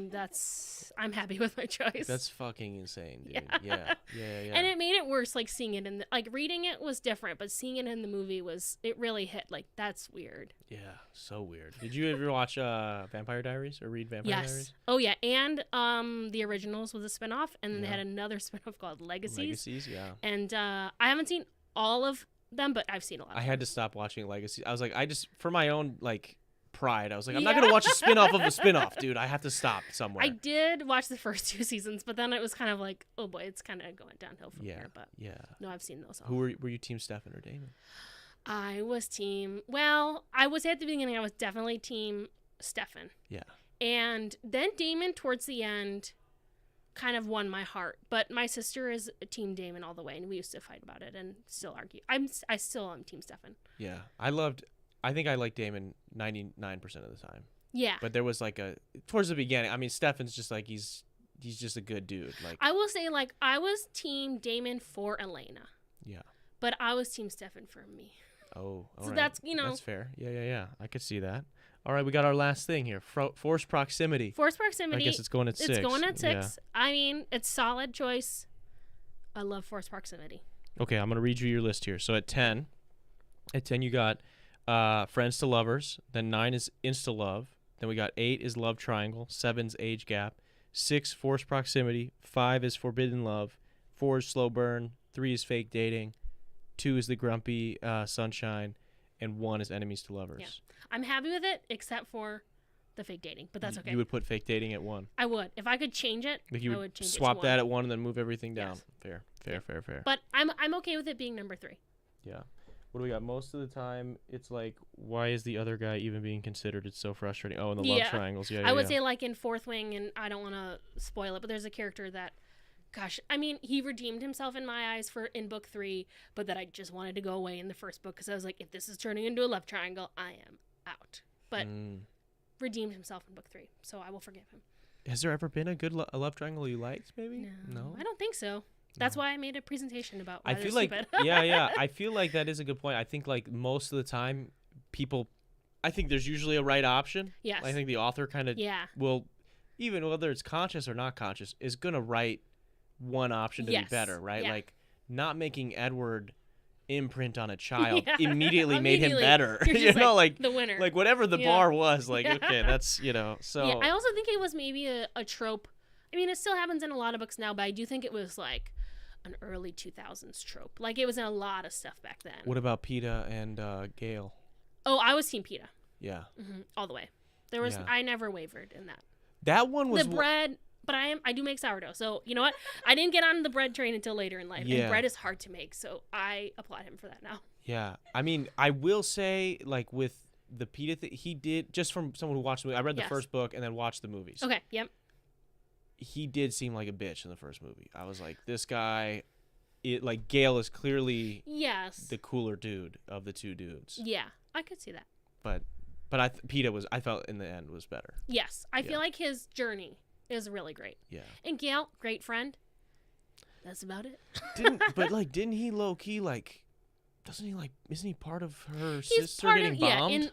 I'm happy with my choice. That's fucking insane, dude. Yeah. And it made it worse, like seeing it like reading it was different, but seeing it in the movie it really hit, like, that's weird. Yeah, so weird. Did you ever watch Vampire Diaries or read Vampire Diaries? Oh, yeah. And The Originals was a spinoff, and then they had another spinoff called Legacies. Legacies, yeah. And I haven't seen all of them, but I've seen a lot. I had to stop watching Legacy. I was like, for my own like pride, I was like, I'm not gonna watch a spinoff of a spinoff, dude. I have to stop somewhere. I did watch the first 2 seasons, but then it was kind of like, oh boy, it's kind of going downhill from here. But no, I've seen those all. Who were you, team Stefan or Damon? I was team. Well, I was at the beginning. I was definitely team Stefan. Yeah. And then Damon towards the end kind of won my heart, but my sister is team Damon all the way, and we used to fight about it and still argue. I still am team Stefan. Yeah, I think I liked Damon 99% of the time. Yeah, but there was like towards the beginning. I mean, Stefan's just like he's just a good dude. Like I will say, like I was team Damon for Elena. Yeah, but I was team Stefan for me. Oh, all so right. That's that's fair. Yeah. I could see that. All right, we got our last thing here. Force proximity. Force proximity. I guess it's going at 6. It's going at 6. Yeah. I mean, it's solid choice. I love force proximity. Okay, I'm going to read you your list here. So at 10 you got friends to lovers. Then 9 is insta-love. Then we got 8 is love triangle. 7's age gap. 6, force proximity. 5 is forbidden love. 4 is slow burn. 3 is fake dating. 2 is the grumpy sunshine. And 1 is enemies to lovers. Yeah. I'm happy with it, except for the fake dating, but that's okay. You would put fake dating at 1. I would. If I could change it, Like you I would would change swap it to that 1. at 1 and then move everything down. Yes. Fair. But I'm okay with it being number 3. Yeah. What do we got? Most of the time, it's like, why is the other guy even being considered? It's so frustrating. Oh, and the love triangles. Yeah, I would say like in Fourth Wing, and I don't want to spoil it, but there's a character that, gosh, I mean, he redeemed himself in my eyes in book 3, but that I just wanted to go away in the first book because I was like, if this is turning into a love triangle, I am out. But redeemed himself in book 3, so I will forgive him. Has there ever been a good a love triangle you liked? Maybe no, I don't think so. That's why I made a presentation about why I feel like stupid. yeah. I feel like that is a good point. I think like most of the time, I think there's usually a right option. Yes. I think the author kind of will, even whether it's conscious or not conscious, is gonna write one option to be better, right? Yeah. Like not making Edward imprint on a child immediately made him better. You know, like the winner. Like whatever the bar was, like okay, that's so. Yeah, I also think it was maybe a trope. I mean, it still happens in a lot of books now, but I do think it was like an early 2000s trope. Like it was in a lot of stuff back then. What about PETA and Gale? Oh, I was Team PETA. Yeah. All the way. There was I never wavered in that. That one was the bread, but I do make sourdough. So, you know what? I didn't get on the bread train until later in life. Yeah. And bread is hard to make, so I applaud him for that now. Yeah. I mean, I will say like with the PETA thing, he did, just from someone who watched the movie. I read the first book and then watched the movies. Okay, yep. He did seem like a bitch in the first movie. I was like, this guy, like Gale is clearly the cooler dude of the two dudes. Yeah, I could see that. But PETA I felt in the end was better. Yes, I feel like his journey is really great. Yeah. And Gale, great friend. That's about it. Didn't he low key isn't he part of her sister getting bombed?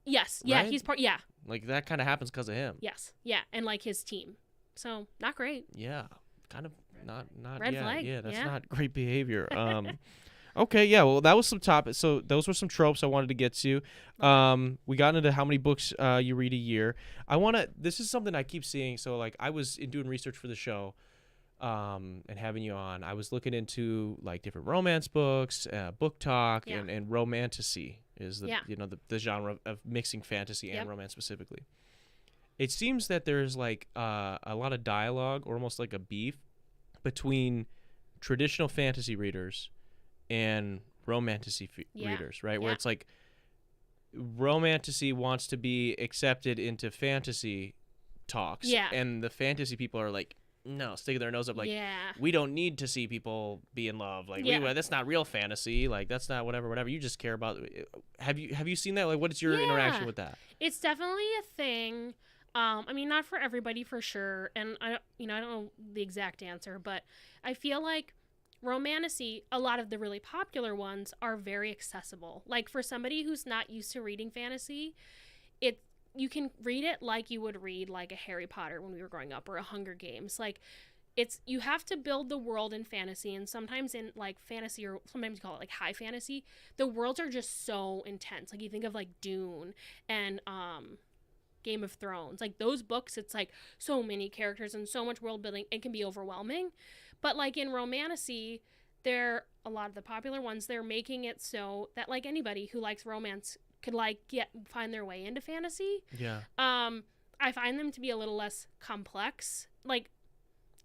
Yes, right? he's part. Like that kind of happens because of him. Yes, and like his team. So not great. Yeah, kind of not red flag. Yeah, that's not great behavior. Okay, yeah. Well, that was some topics. So those were some tropes I wanted to get to. We got into how many books you read a year. This is something I keep seeing. So like I was doing research for the show, and having you on, I was looking into like different romance books, book talk, and romantasy is the genre of mixing fantasy and romance specifically. It seems that there's like a lot of dialogue, or almost like a beef, between traditional fantasy readers and romantasy readers, right? Where it's like romantasy wants to be accepted into fantasy talks, and the fantasy people are like, no, sticking their nose up, like, we don't need to see people be in love, like that's not real fantasy, like that's not whatever you just care about. Have you seen that? Like, what is your interaction with that? It's definitely a thing. I mean, not for everybody, for sure, and I don't know the exact answer, but I feel like romantasy, a lot of the really popular ones are very accessible. Like for somebody who's not used to reading fantasy, you can read it like you would read like a Harry Potter when we were growing up, or a Hunger Games. Like you have to build the world in fantasy, and sometimes in like fantasy, or sometimes you call it like high fantasy, the worlds are just so intense. Like you think of like Dune and Game of Thrones, like those books, it's like so many characters and so much world building, it can be overwhelming. But like in romantasy, a lot of the popular ones, they're making it so that like anybody who likes romance could like find their way into fantasy. Yeah. I find them to be a little less complex, like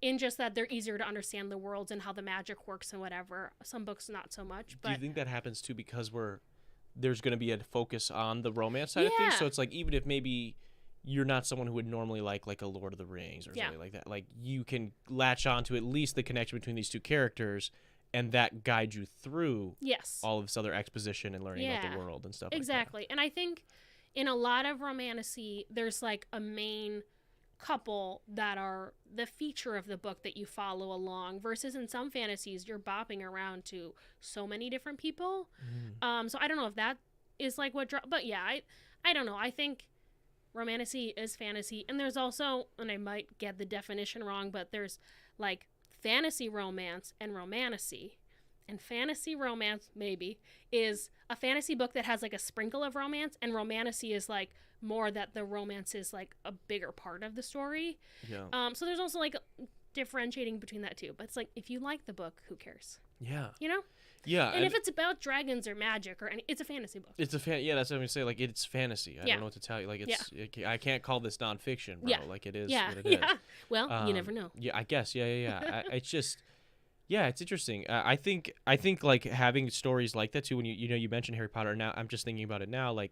in just that they're easier to understand the worlds and how the magic works and whatever. Some books not so much. But do you think that happens too because there's going to be a focus on the romance side of things? So it's like, even if maybe you're not someone who would normally like a Lord of the Rings or something like that, like you can latch on to at least the connection between these two characters, and that guide you through all of this other exposition and learning about the world and stuff exactly. like that. And I think in a lot of romantasy, there's like a main couple that are the feature of the book that you follow along, versus in some fantasies you're bopping around to so many different people. So I don't know if that is like what but I don't know. I think romantasy is fantasy, and there's also, and I might get the definition wrong, but there's like fantasy romance and romantasy. And fantasy romance maybe is a fantasy book that has like a sprinkle of romance, and romantasy is like more that the romance is like a bigger part of the story. So there's also like differentiating between that too. But it's like, if you like the book, who cares? Yeah. You know? Yeah, And if it's about dragons or magic or it's a fantasy book. It's yeah, that's what I'm gonna say. Like, it's fantasy. I don't know what to tell you. Like, I can't call this nonfiction, bro. Like, it is what it is. Well, you never know. Yeah, I guess. Yeah. It's just, it's interesting. I think like having stories like that too. When you mentioned Harry Potter. Now I'm just thinking about it now. Like,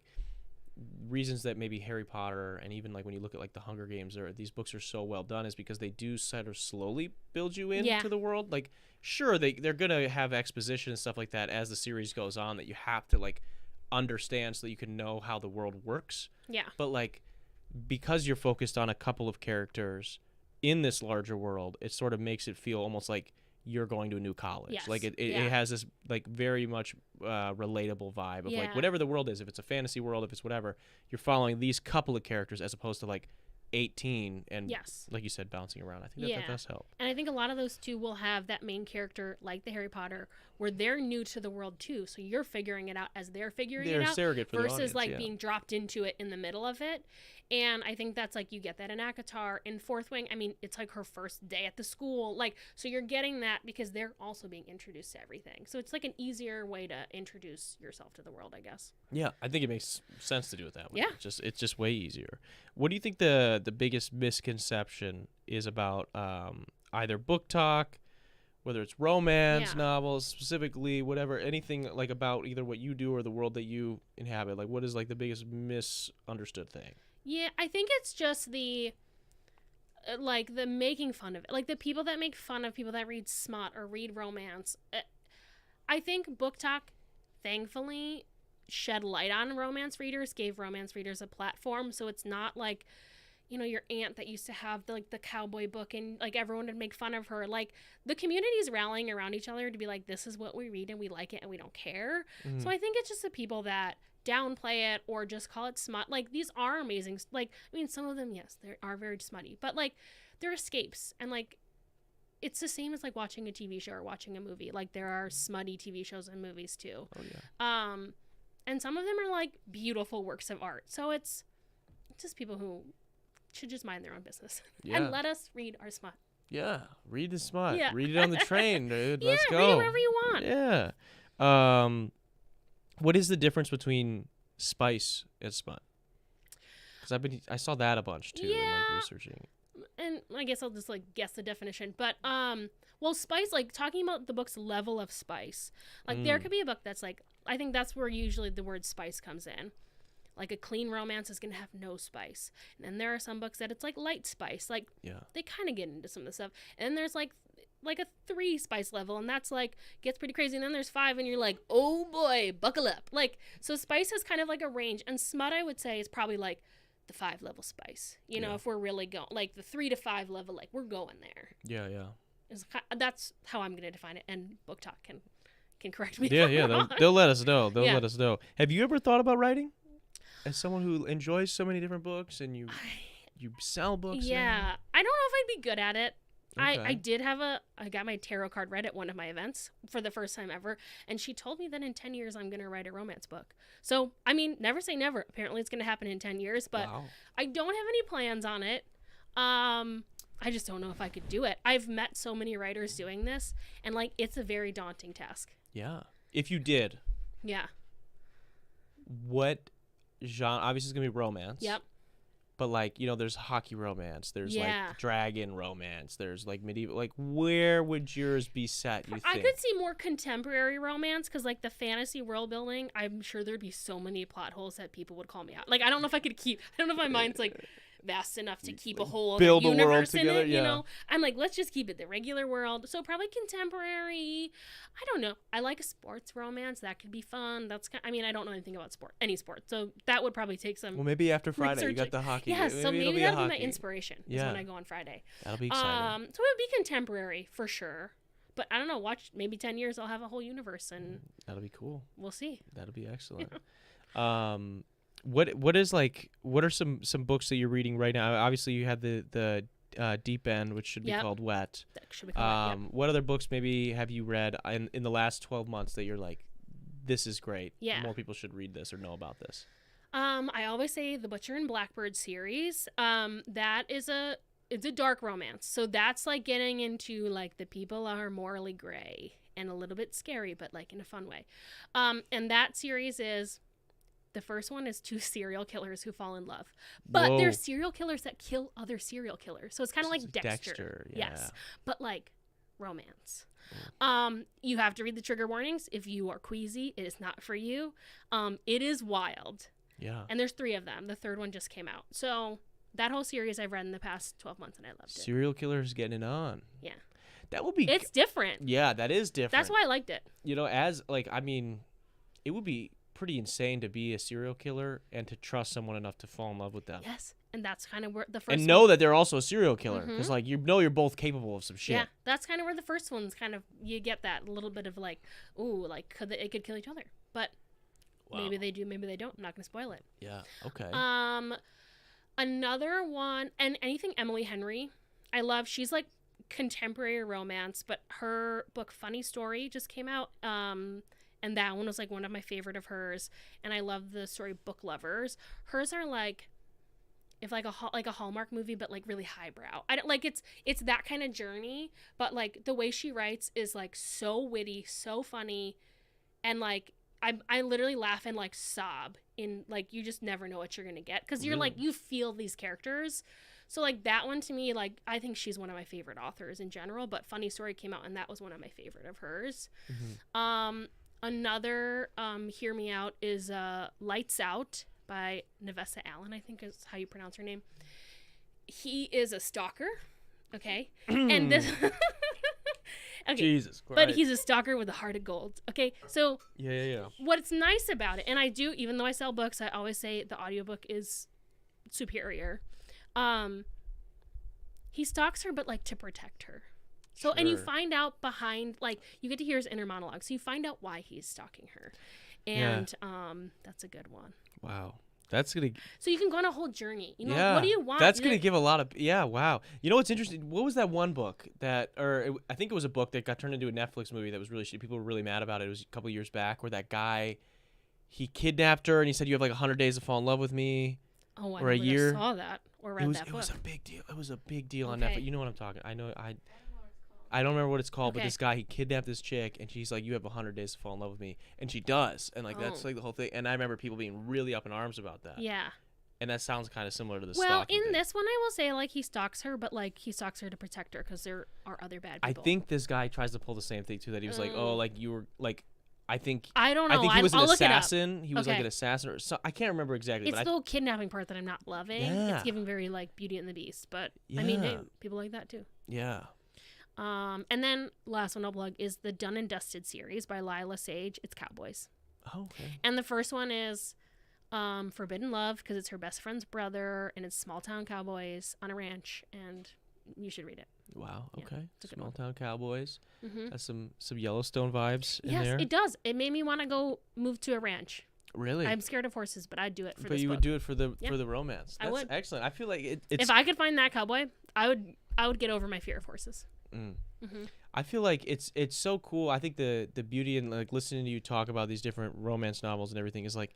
reasons that maybe Harry Potter and even like when you look at like the Hunger Games or these books are so well done is because they do sort of slowly build you into the world. Like, sure, they're gonna have exposition and stuff like that as the series goes on that you have to like understand so that you can know how the world works. Yeah. But like, because you're focused on a couple of characters in this larger world, it sort of makes it feel almost like you're going to a new college. Yes. Like it has this like very much relatable vibe of like whatever the world is. If it's a fantasy world, if it's whatever, you're following these couple of characters as opposed to like 18 and like you said, bouncing around. I think that does help. And I think a lot of those too will have that main character like the Harry Potter where they're new to the world too. So you're figuring it out as they're figuring it out surrogate for versus the audience, like being dropped into it in the middle of it. And I think that's like you get that in ACOTAR. In Fourth Wing, I mean, it's like her first day at the school. Like, so you're getting that because they're also being introduced to everything. So it's like an easier way to introduce yourself to the world, I guess. Yeah, I think it makes sense to do it that way. Yeah. It's just way easier. What do you think the biggest misconception is about either book talk, whether it's romance novels specifically, whatever, anything like about either what you do or the world that you inhabit? Like, what is like the biggest misunderstood thing? Yeah, I think it's just the making fun of it. Like the people that make fun of people that read smut or read romance. I think Book Talk, thankfully, shed light on romance readers, gave romance readers a platform. So it's not like, your aunt that used to have the cowboy book and like everyone would make fun of her. Like the community is rallying around each other to be like, this is what we read and we like it and we don't care. So I think it's just the people that downplay it or just call it smut. Like these are amazing. Like, I mean, some of them, yes, they are very smutty, but like they're escapes. And like, it's the same as like watching a TV show or watching a movie. Like there are smutty TV shows and movies too. Oh yeah. And some of them are like beautiful works of art. So it's just people who should just mind their own business and let us read our smut. Yeah, read the smut. Yeah. Read it on the train, dude. Let's go. Read it wherever you want. Yeah. What is the difference between spice and smut? Because I saw that a bunch too in like researching. And I guess I'll just like guess the definition. But well, spice, like talking about the book's level of spice. Like there could be a book that's like, I think that's where usually the word spice comes in. Like a clean romance is going to have no spice. And then there are some books that it's like light spice. Like they kind of get into some of the stuff. And then there's like a 3 spice level, and that's like gets pretty crazy. And then there's 5 and you're like, oh boy, buckle up. Like, so spice is kind of like a range, and smut I would say is probably like the 5 level spice, know, if we're really going like the 3 to 5 level, like we're going there. That's how I'm gonna define it, and Book Talk can correct me. They'll let us know. Let us know. Have you ever thought about writing as someone who enjoys so many different books and you sell books now? I don't know if I'd be good at it. Okay. I got my tarot card read at one of my events for the first time ever, and she told me that in 10 years I'm going to write a romance book. So, I mean, never say never. Apparently it's going to happen in 10 years, but I don't have any plans on it. I just don't know if I could do it. I've met so many writers doing this, and like it's a very daunting task. Yeah. If you did. Yeah. What genre? Obviously it's going to be romance. Yep. But like, there's hockey romance, there's like dragon romance, there's like medieval, like where would yours be set, you think? I could see more contemporary romance because like the fantasy world building, I'm sure there'd be so many plot holes that people would call me out. Like I don't know if my mind's like vast enough to keep a whole build universe a world in together, it, I'm like, let's just keep it the regular world. So probably contemporary. I don't know. I like a sports romance. That could be fun. I mean, I don't know anything about any sport. So that would probably take some. Well, maybe after Friday you got the hockey. Yeah, so maybe that'll be my inspiration is when I go on Friday. That'll be exciting. So it would be contemporary for sure. But I don't know, watch maybe 10 years I'll have a whole universe and that'll be cool. We'll see. That'll be excellent. What are some books that you're reading right now? Obviously you have the Deep End, which should be called Wet. That should be called Wet. What other books maybe have you read in the last 12 months that you're like, this is great. Yeah. More people should read this or know about this. I always say the Butcher and Blackbird series. It's a dark romance. So that's like getting into like the people are morally gray and a little bit scary, but like in a fun way. And that series is, the first one is two serial killers who fall in love, but Whoa. they're serial killers that kill other serial killers. So it's kind of like Dexter. Yeah. Yes, but like romance. You have to read the trigger warnings. If you are queasy, it is not for you. It is wild. Yeah. And there's 3 of them. The 3rd one just came out. So that whole series I've read in the past 12 months and I loved it. Serial killers getting it on. Yeah. That would be. It's different. Yeah, that is different. That's why I liked it. You know, as like, I mean, it would be pretty insane to be a serial killer and to trust someone enough to fall in love with them. Yes. And that's kind of where the first and know that they're also a serial killer, because Mhm. like you know you're both capable of some shit. Yeah, that's kind of where the first one's kind of, you get that little bit of like, ooh, like it could kill each other, but maybe they do, maybe they don't. I'm not gonna spoil it. Yeah. Okay. Another one, and anything Emily Henry, I love. She's like contemporary romance, but her book Funny Story just came out. And that one was like one of my favorite of hers. And I love the story Book Lovers. Hers are like, if like a Hallmark movie, but like really highbrow. I don't like, it's that kind of journey, but like the way she writes is like so witty, so funny, and like I literally laugh and like sob in, like, you just never know what you're gonna get, because you're like, you feel these characters. So like that one to me, like, I think she's one of my favorite authors in general, but Funny Story came out and that was one of my favorite of hers. Another Hear Me Out is Lights Out by Nevessa Allen, I think is how you pronounce her name. He is a stalker, okay? And this okay. Jesus Christ. But he's a stalker with a heart of gold. Okay? So Yeah. what's nice about it, and I do, even though I sell books, I always say the audiobook is superior. He stalks her, but like to protect her. So, Sure. and you find out behind, like, you get to hear his inner monologue. So you find out why he's stalking her. And that's a good one. Wow. That's going to... So you can go on a whole journey. You know, Yeah. what do you want? That's going to give a lot of... Yeah, wow. You know what's interesting? What was that one book that... I think it was a book that got turned into a Netflix movie that was really... People were really mad about it. It was a couple years back, where that guy, he kidnapped her and he said, you have like 100 days to fall in love with me. Oh, I or a never year. saw that or read that book. It was a big deal. It was a big deal on Okay. Netflix. You know what I'm talking... I don't remember what it's called, but Okay. this guy, he kidnapped this chick, and she's like, you have 100 days to fall in love with me. And she does. And like, that's like the whole thing. And I remember people being really up in arms about that. Yeah. And that sounds kind of similar to the Well, stalking in thing. this one, I will say, like, he stalks her, but like he stalks her to protect her because there are other bad I people. think this guy tries to pull the same thing too. That he was like, oh, like you were like, I think I don't know. I think he was an I'll look it up. assassin. He was like Okay. an assassin, or so, I can't remember exactly. It's but the whole kidnapping part that I'm not loving. Yeah. It's giving very like Beauty and the Beast, but I mean, hey, Yeah. people like that too. Yeah. And then last one I'll plug is the Done and Dusted series by Lila Sage. It's cowboys. Oh, okay. And the first one is Forbidden Love, because it's her best friend's brother, and it's small town cowboys on a ranch, and you should read it. Wow. Yeah, Okay. it's a good Small one. town cowboys. Mm-hmm. That's some Yellowstone vibes in Yes, there. it does. It made me want to go move to a ranch. Really? I'm scared of horses, but I'd do it for but this you book. would do it for the Yeah. romance. I That's would. excellent. I feel like it's. If I could find that cowboy, I would get over my fear of horses. Mm-hmm. I feel like it's so cool. I think the beauty in like listening to you talk about these different romance novels and everything is like,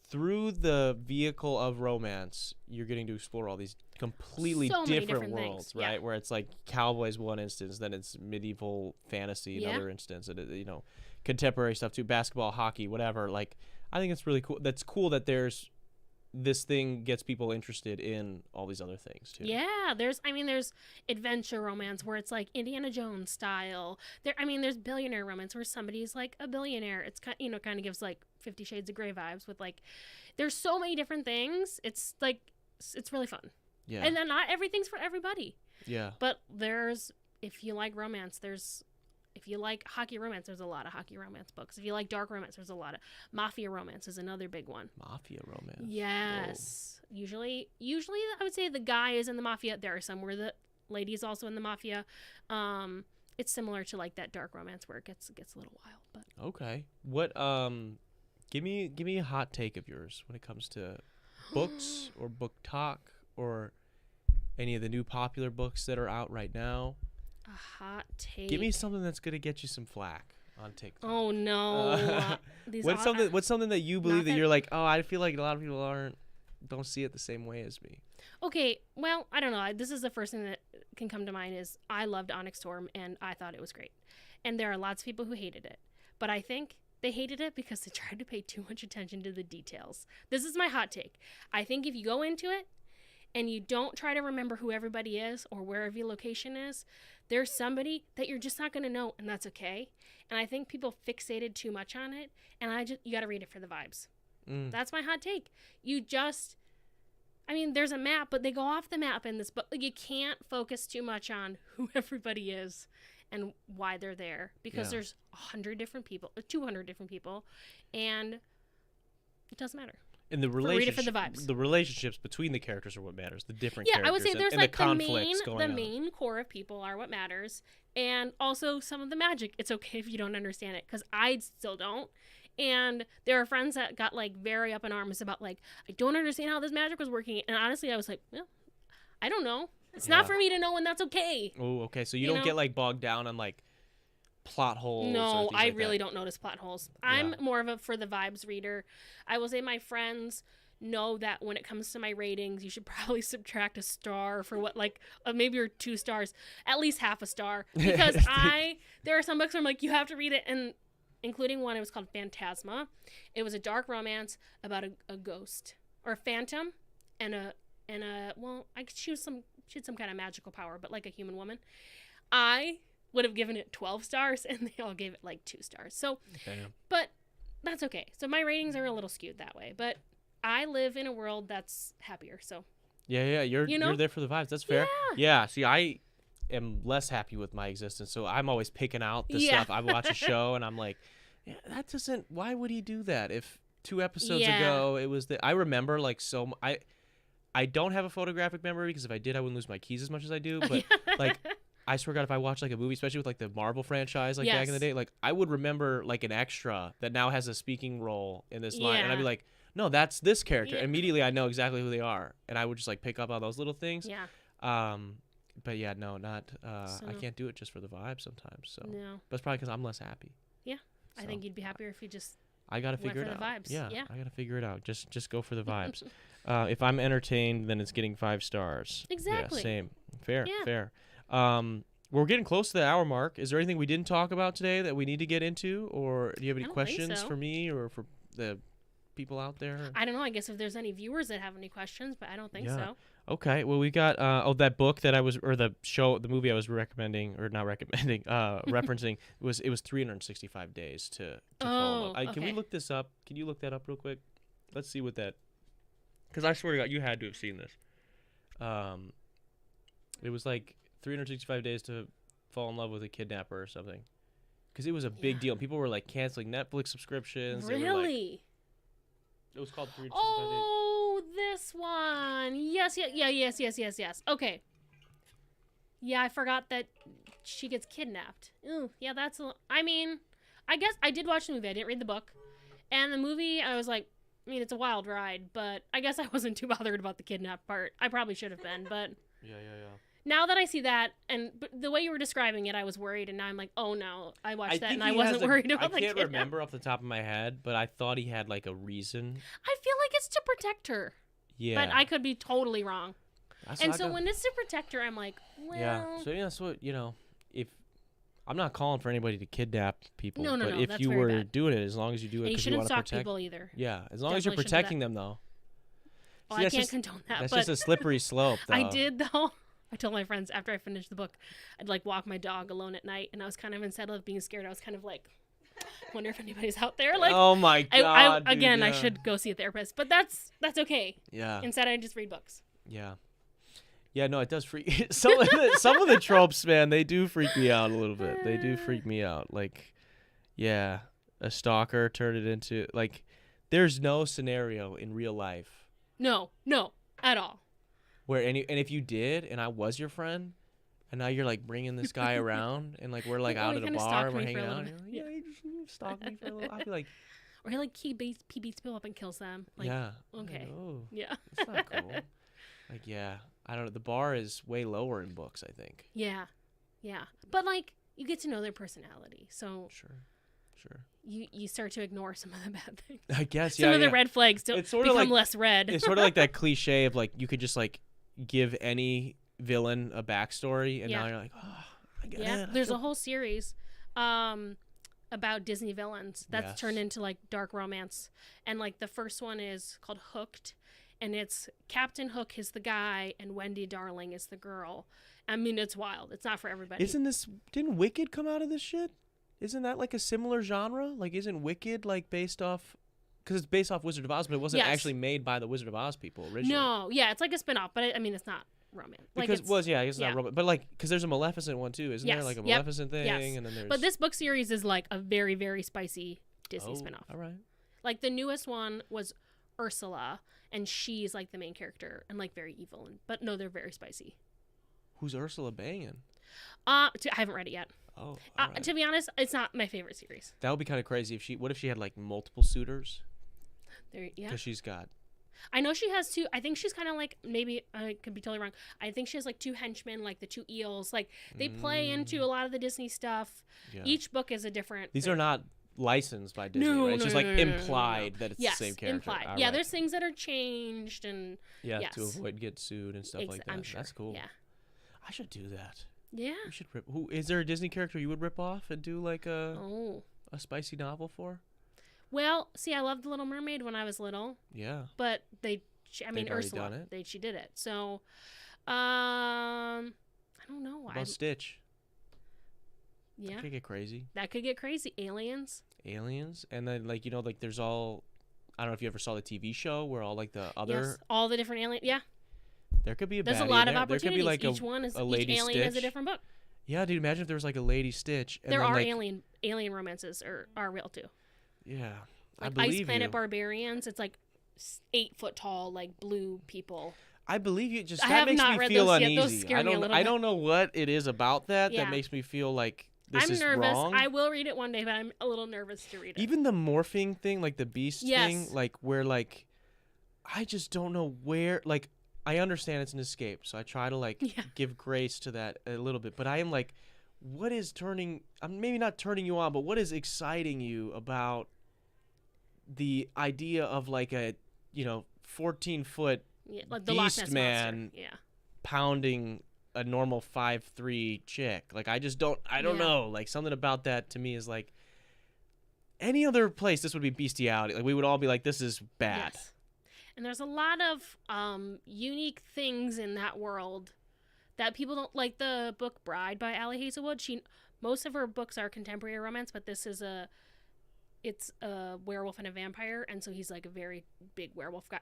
through the vehicle of romance, you're getting to explore all these completely So many different different worlds, things. right? Yeah. Where it's like cowboys one instance, then it's medieval fantasy Yeah. another instance, and contemporary stuff too, basketball, hockey, whatever. Like, I think it's really cool. That's cool that there's this thing gets people interested in all these other things too. Yeah, there's adventure romance where it's like Indiana Jones style. There's billionaire romance where somebody's like a billionaire. It's kind of gives like 50 Shades of Grey vibes with like, there's so many different things. It's like, it's really fun. Yeah. And then not everything's for everybody. Yeah. But if you like romance, if you like hockey romance, there's a lot of hockey romance books. If you like dark romance, there's a lot of mafia romance is another big one. Mafia romance. Yes. Whoa. Usually I would say the guy is in the mafia. There are some where the lady is also in the mafia. It's similar to like that dark romance where it gets a little wild. But okay. What give me a hot take of yours when it comes to books or book talk or any of the new popular books that are out right now. A hot take. Give me something that's gonna get you some flack on TikTok. Oh no. What's something that you believe that that- you're like, oh, I feel like a lot of people don't see it the same way as me. Okay, well, I don't know. This is the first thing that can come to mind is I loved Onyx Storm and I thought it was great. And there are lots of people who hated it. But I think they hated it because they tried to pay too much attention to the details. This is my hot take. I think if you go into it and you don't try to remember who everybody is or where every location is, there's somebody that you're just not going to know, and that's okay. And I think people fixated too much on it, and you got to read it for the vibes. That's my hot take. There's a map, but they go off the map in this book. Like, you can't focus too much on who everybody is and why they're there, because there's 100 different people, 200 different people, and it doesn't matter. And the read it for the vibes. The relationships between the characters are what matters. The different characters. I would say there's and like the conflicts going on. The main core of people are what matters, and also some of the magic. It's okay if you don't understand it, because I still don't. And there are friends that got like very up in arms about like, I don't understand how this magic was working. And honestly, I was like, well, I don't know. It's not for me to know, and that's okay. Oh, okay. So you don't get like bogged down on like plot holes. No, I like really don't notice plot holes. I'm more of a for the vibes reader. I will say my friends know that when it comes to my ratings, you should probably subtract a star for what, like maybe or 2 stars, at least half a star, because there are some books where I'm like, you have to read it, and including one, it was called Phantasma. It was a dark romance about a ghost or a phantom and she had some kind of magical power, but like a human woman. I would have given it 12 stars, and they all gave it like 2 stars. So, but that's okay. So my ratings are a little skewed that way, but I live in a world that's happier. So you're there for the vibes. That's fair. Yeah. See, I am less happy with my existence, so I'm always picking out the stuff. I watch a show, and I'm like, that doesn't. Why would he do that? If 2 episodes ago it was I remember like so. I don't have a photographic memory, because if I did, I wouldn't lose my keys as much as I do. But like, I swear to God, if I watch like a movie, especially with like the Marvel franchise, like back in the day, like I would remember like an extra that now has a speaking role in this line, and I'd be like, no, that's this character. Immediately, I know exactly who they are, and I would just like pick up on those little things. But yeah, no, not. I can't do it just for the vibe sometimes. So, but it's probably because I'm less happy. Yeah, so I think you'd be happier if you just. I gotta figure it out. The vibes. Yeah, I gotta figure it out. Just go for the vibes. If I'm entertained, then it's getting 5 stars. Exactly. Yeah, same. Fair. We're getting close to the hour mark. Is there anything we didn't talk about today that we need to get into, or do you have any questions for me or for the people out there? I don't know. I guess if there's any viewers that have any questions, but I don't think so. Okay. Well, we got that book that the movie I was recommending, or not recommending, referencing it was 365 days to fall in love. Okay. Can we look this up? Can you look that up real quick? Let's see what that. Because I swear to God, you had to have seen this. It was like 365 days to fall in love with a kidnapper or something. Because it was a big deal. People were like canceling Netflix subscriptions. Really? It was called 365 Days. Oh, this one. Yes. Okay. Yeah, I forgot that she gets kidnapped. Ooh, yeah, I guess I did watch the movie. I didn't read the book. And the movie, I was like, it's a wild ride, but I guess I wasn't too bothered about the kidnap part. I probably should have been, but... Yeah. Now that I see that, and the way you were describing it, I was worried, and now I'm like, oh no, I watched that, and I wasn't worried about the kidnap. I can't remember off the top of my head, but I thought he had like a reason. I feel like it's to protect her. Yeah. But I could be totally wrong. When it's to protect her, I'm like, well... Yeah, so that's what, if... I'm not calling for anybody to kidnap people. No, but if you were doing it, as long as you do it because you want to protect people either. Yeah, as long as you're protecting them, though. Well, I can't condone that. That's just a slippery slope, though. I did, though. I told my friends after I finished the book, I'd like walk my dog alone at night, and I was kind of, instead of being scared, I was kind of like, wonder if anybody's out there. Like, oh my God! I should go see a therapist, but that's okay. Yeah. Instead, I just read books. Yeah. Yeah, no, it does freak. Some of the tropes, man, they do freak me out a little bit. They do freak me out. Like, yeah, a stalker turned it into like. There's no scenario in real life. No, at all. Where and if you did, and I was your friend, and now you're like bringing this guy around, and like we're like out at a bar, and we're hanging out. Yeah, he just stalked me for a little. I feel like. Or he beats people up and kills them. Like, yeah. Okay. Oh, yeah. That's not cool. Like, yeah. I don't know. The bar is way lower in books, I think. Yeah. But, like, you get to know their personality. So Sure. You start to ignore some of the bad things. I guess, Some of the red flags become less red. It's sort of like that cliche of, like, you could just, like, give any villain a backstory, and now you're like, oh, I get it. There's a whole series about Disney villains that's Yes. turned into like dark romance. And like the first one is called Hooked, and it's Captain Hook is the guy and Wendy Darling is the girl. I mean, it's wild. It's not for everybody. Didn't Wicked come out of this shit? Isn't that like a similar genre? Like, isn't Wicked like based off, because it's based off Wizard of Oz, but it wasn't Yes. actually made by the Wizard of Oz people originally? No, yeah, it's like a spin-off, but I mean, it's not romance. Like Because it's, I guess it's yeah. not romance, but like, because there's a Maleficent one too, isn't there? Yes. Like a Yep. Maleficent thing, Yes. and then there's. But this book series is like a very, very spicy Disney spin-off. All right. Like the newest one was Ursula, and she's like the main character and like very evil. But no, they're very spicy. Who's Ursula banging? I haven't read it yet. Oh, all right. To be honest, it's not my favorite series. That would be kind of crazy if she. What if she had like multiple suitors? Yeah. Because she's got. I know she has two. I think she's kind of like, maybe I could be totally wrong. I think she has like two henchmen, like the two eels. Like they play into a lot of the Disney stuff. Yeah. Each book is a different. These are not licensed by Disney, No, right? It's no, just no, like no, no, no, implied that it's yes, the same character. implied. All Yeah, right. there's things that are changed and yes. to avoid get sued and stuff like that. I'm sure. That's cool. Yeah. I should do that. Yeah. We should rip. Who is there a Disney character you would rip off and do like a spicy novel for? Well, see, I loved The Little Mermaid when I was little, Yeah. but They've already Ursula, done it? she did it. So, I don't know. What about Stitch? Yeah, That could get crazy. that could get crazy. Aliens. Aliens, and then like like there's all. I don't know if you ever saw the TV show where all like the other. Yes, all the different aliens. Yeah, There could be a. there's a baddie lot in of there. There could be opportunities. like Each one is a Lady each alien is a Stitch. different book. Yeah, dude. Imagine if there was like a Lady Stitch. And There then, are like, alien romances are real too. Yeah, I Like believe Ice Planet you. Barbarians. It's like 8 foot tall, like blue people. I believe you. Just I that have makes not me read feel those yet. uneasy. Those scare me a little I bit. don't know what it is about that Yeah. that makes me feel like this I'm is nervous. wrong. I will read it one day, but I'm a little nervous to read it. Even the morphing thing, like the beast Yes. thing, like where like I just don't know where. Like I understand it's an escape, so I try to like Yeah. give grace to that a little bit. But I am like, what is turning? I'm maybe not turning you on, but what is exciting you about the idea of like a 14-foot Yeah, like the Loch Beast Ness Man. Monster. Yeah. pounding a normal 5'3" chick? Like I just don't. I don't Yeah. know. Like something about that to me is like. Any other place, this would be bestiality. Like we would all be like, "This is bad." Yes. And there's a lot of unique things in that world that people don't like. The book Bride by Allie Hazelwood. Most of her books are contemporary romance, but this is it's a werewolf and a vampire, and so he's like a very big werewolf guy.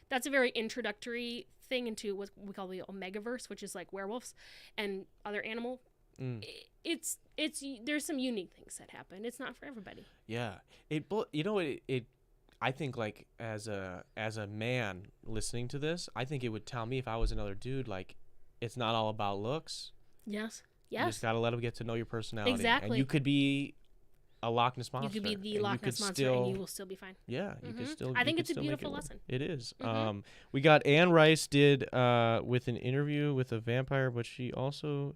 That's a very introductory thing into what we call the Omegaverse, which is like werewolves and other animal. It's there's some unique things that happen. It's not for everybody. Yeah. It I think like as a man listening to this, I think it would tell me if I was another dude, like it's not all about looks. Yes. You just gotta let them get to know your personality. Exactly. And you could be a Loch Ness monster. You could be the and Loch Ness monster, and you will still be fine. Yeah, you could still. I think you it's a could still make it beautiful work. lesson. It is. Mhm. We got Anne Rice did with an interview with a vampire, but she also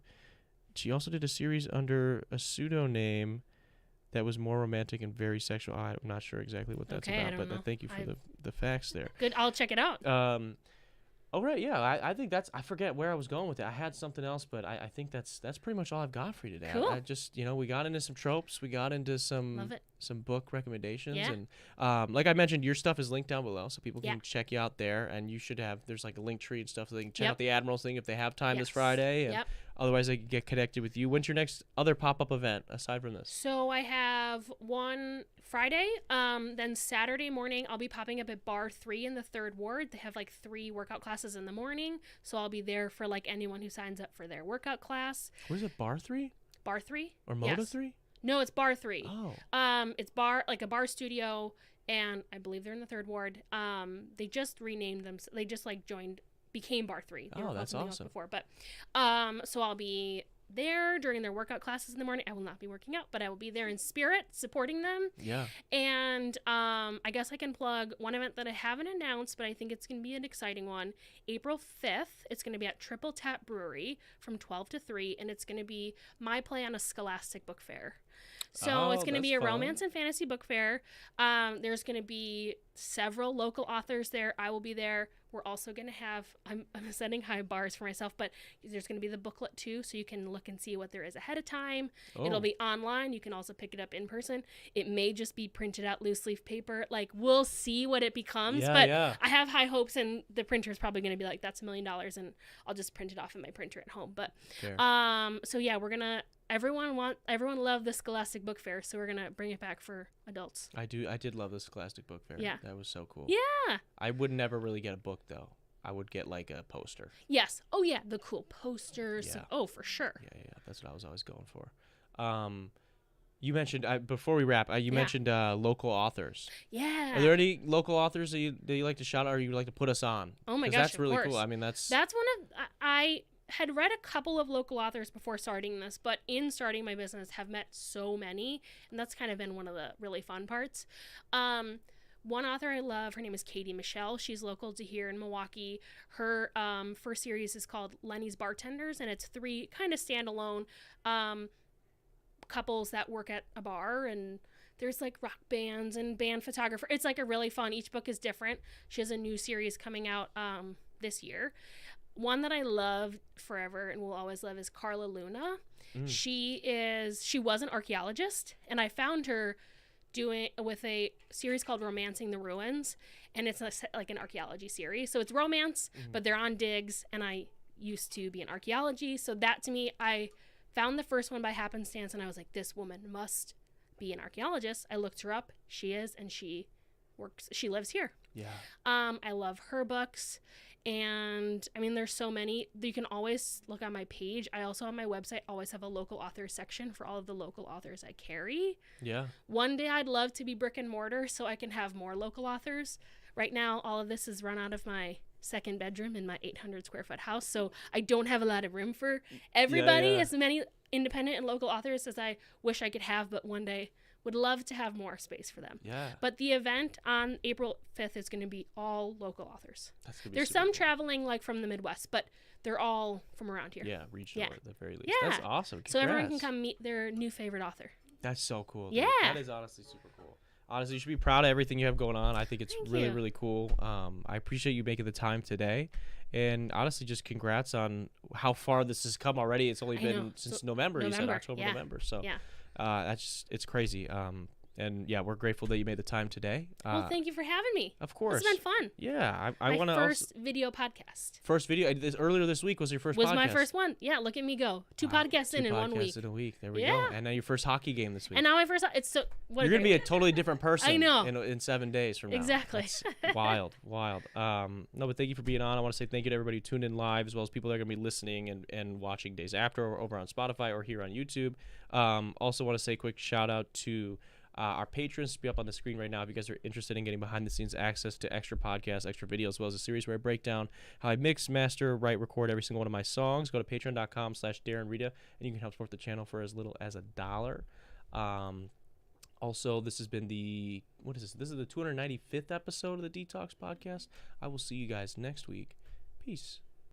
did a series under a pseudonym that was more romantic and very sexual. I'm not sure exactly what that's Okay, I about, don't but know. thank you for the facts there. Good. I'll check it out. Oh right, yeah. I think I forget where I was going with it. I had something else, but I think that's pretty much all I've got for you today. Cool. I just we got into some tropes, we got into Love it. some book recommendations, Yeah. and like I mentioned, your stuff is linked down below, so people can Yeah. check you out there. And you should there's like a link tree and stuff, so they can check Yep. out the Admirals thing if they have time this Yes. Friday. And Yep. otherwise, they can get connected with you. When's your next other pop-up event aside from this? So I have one Friday. Then Saturday morning, I'll be popping up at Bar 3 in the 3rd Ward. They have like 3 workout classes in the morning. So I'll be there for like anyone who signs up for their workout class. What is it, Bar 3 Bar 3? or Moto Yes. 3? No, it's Bar 3. Oh, It's a bar studio, and I believe they're in the 3rd Ward. They just renamed them. They just like became Bar 3. They were called that's something else awesome. before, but so I'll be there during their workout classes in the morning. I will not be working out, but I will be there in spirit supporting them. yeah. And I guess I can plug one event that I haven't announced, but I think it's going to be an exciting one. April 5th, it's going to be at Triple Tap Brewery from 12 to 3, and it's going to be my play on a Scholastic book fair. So it's going to that's be a fun. romance and fantasy book fair. There's going to be several local authors there. I will be there. We're also going to have, I'm setting high bars for myself, but there's going to be the booklet too, so you can look and see what there is ahead of time. Oh. It'll be online. You can also pick it up in person. It may just be printed out loose leaf paper. Like, we'll see what it becomes, but I have high hopes, and the printer is probably going to be like, that's $1 million, and I'll just print it off in my printer at home. But, so yeah, we're going to, everyone loved the Scholastic Book Fair, so we're gonna bring it back for adults. I did love the Scholastic Book Fair. Yeah, that was so cool. Yeah, I would never really get a book though. I would get like a poster. Yes. Oh yeah, the cool posters. Yeah. Oh, for sure. Yeah, that's what I was always going for. You mentioned before we wrap. You mentioned local authors. Yeah. Are there any local authors that you like to shout out, or you like to put us on? Oh my gosh, that's really of course. cool. I mean, that's one of I had read a couple of local authors before starting this, but in starting my business have met so many, and that's kind of been one of the really fun parts. One author I love, her name is Katie Michelle. She's local to here in Milwaukee. Her first series is called Lenny's Bartenders, and it's 3 kind of standalone couples that work at a bar, and there's like rock bands and band photographer. It's like a really fun, each book is different. She has a new series coming out this year. One that I love forever and will always love is Carla Luna. She was an archaeologist, and I found her doing with a series called Romancing the Ruins, and it's like an archaeology series. So it's romance, but they're on digs, and I used to be in archaeology. So that, to me, I found the first one by happenstance, and I was like, this woman must be an archaeologist. I looked her up. She is, and she lives here. Yeah. I love her books. And I mean, there's so many. You can always look on my page. I also, on my website, always have a local author section for all of the local authors I carry. Yeah. One day I'd love to be brick and mortar so I can have more local authors. Right now, all of this is run out of my second bedroom in my 800 square foot house, so I don't have a lot of room for everybody, as many independent and local authors as I wish I could have, but one day would love to have more space for them. Yeah. But the event on April 5th is going to be all local authors. That's gonna be There's some traveling like from the Midwest, but they're all from around here. Yeah, regional at the very least. Yeah. That's awesome. Congrats. So everyone can come meet their new favorite author. That's so cool. Dude. Yeah. That is honestly super cool. Honestly, you should be proud of everything you have going on. I think it's really cool. I appreciate you making the time today. And honestly, just congrats on how far this has come already. It's only been since November. You said October, November. So it's crazy. And yeah, we're grateful that you made the time today. Well, thank you for having me. Of course. It's been fun. Yeah. I want to first video podcast. First video. Earlier this week was your first podcast. Was my first one. Yeah, look at me go. 2 podcasts in 1 week. 2 podcasts in a week. There we go. And now your first hockey game this week. And now my first, it's so. You're going to be a totally different person. I know. In 7 days from now. Exactly. That's wild. No, but thank you for being on. I want to say thank you to everybody who tuned in live, as well as people that are going to be listening and watching days after, or over on Spotify or here on YouTube. Also want to say a quick shout out to our patrons. To be up on the screen right now if you guys are interested in getting behind the scenes access to extra podcasts, extra videos, as well as a series where I break down how I mix, master, write, record every single one of my songs. Go to patreon.com/Darren Rita, and you can help support the channel for as little as $1. Also, this has been what is this? This is the 295th episode of the Detox Podcast. I will see you guys next week. Peace.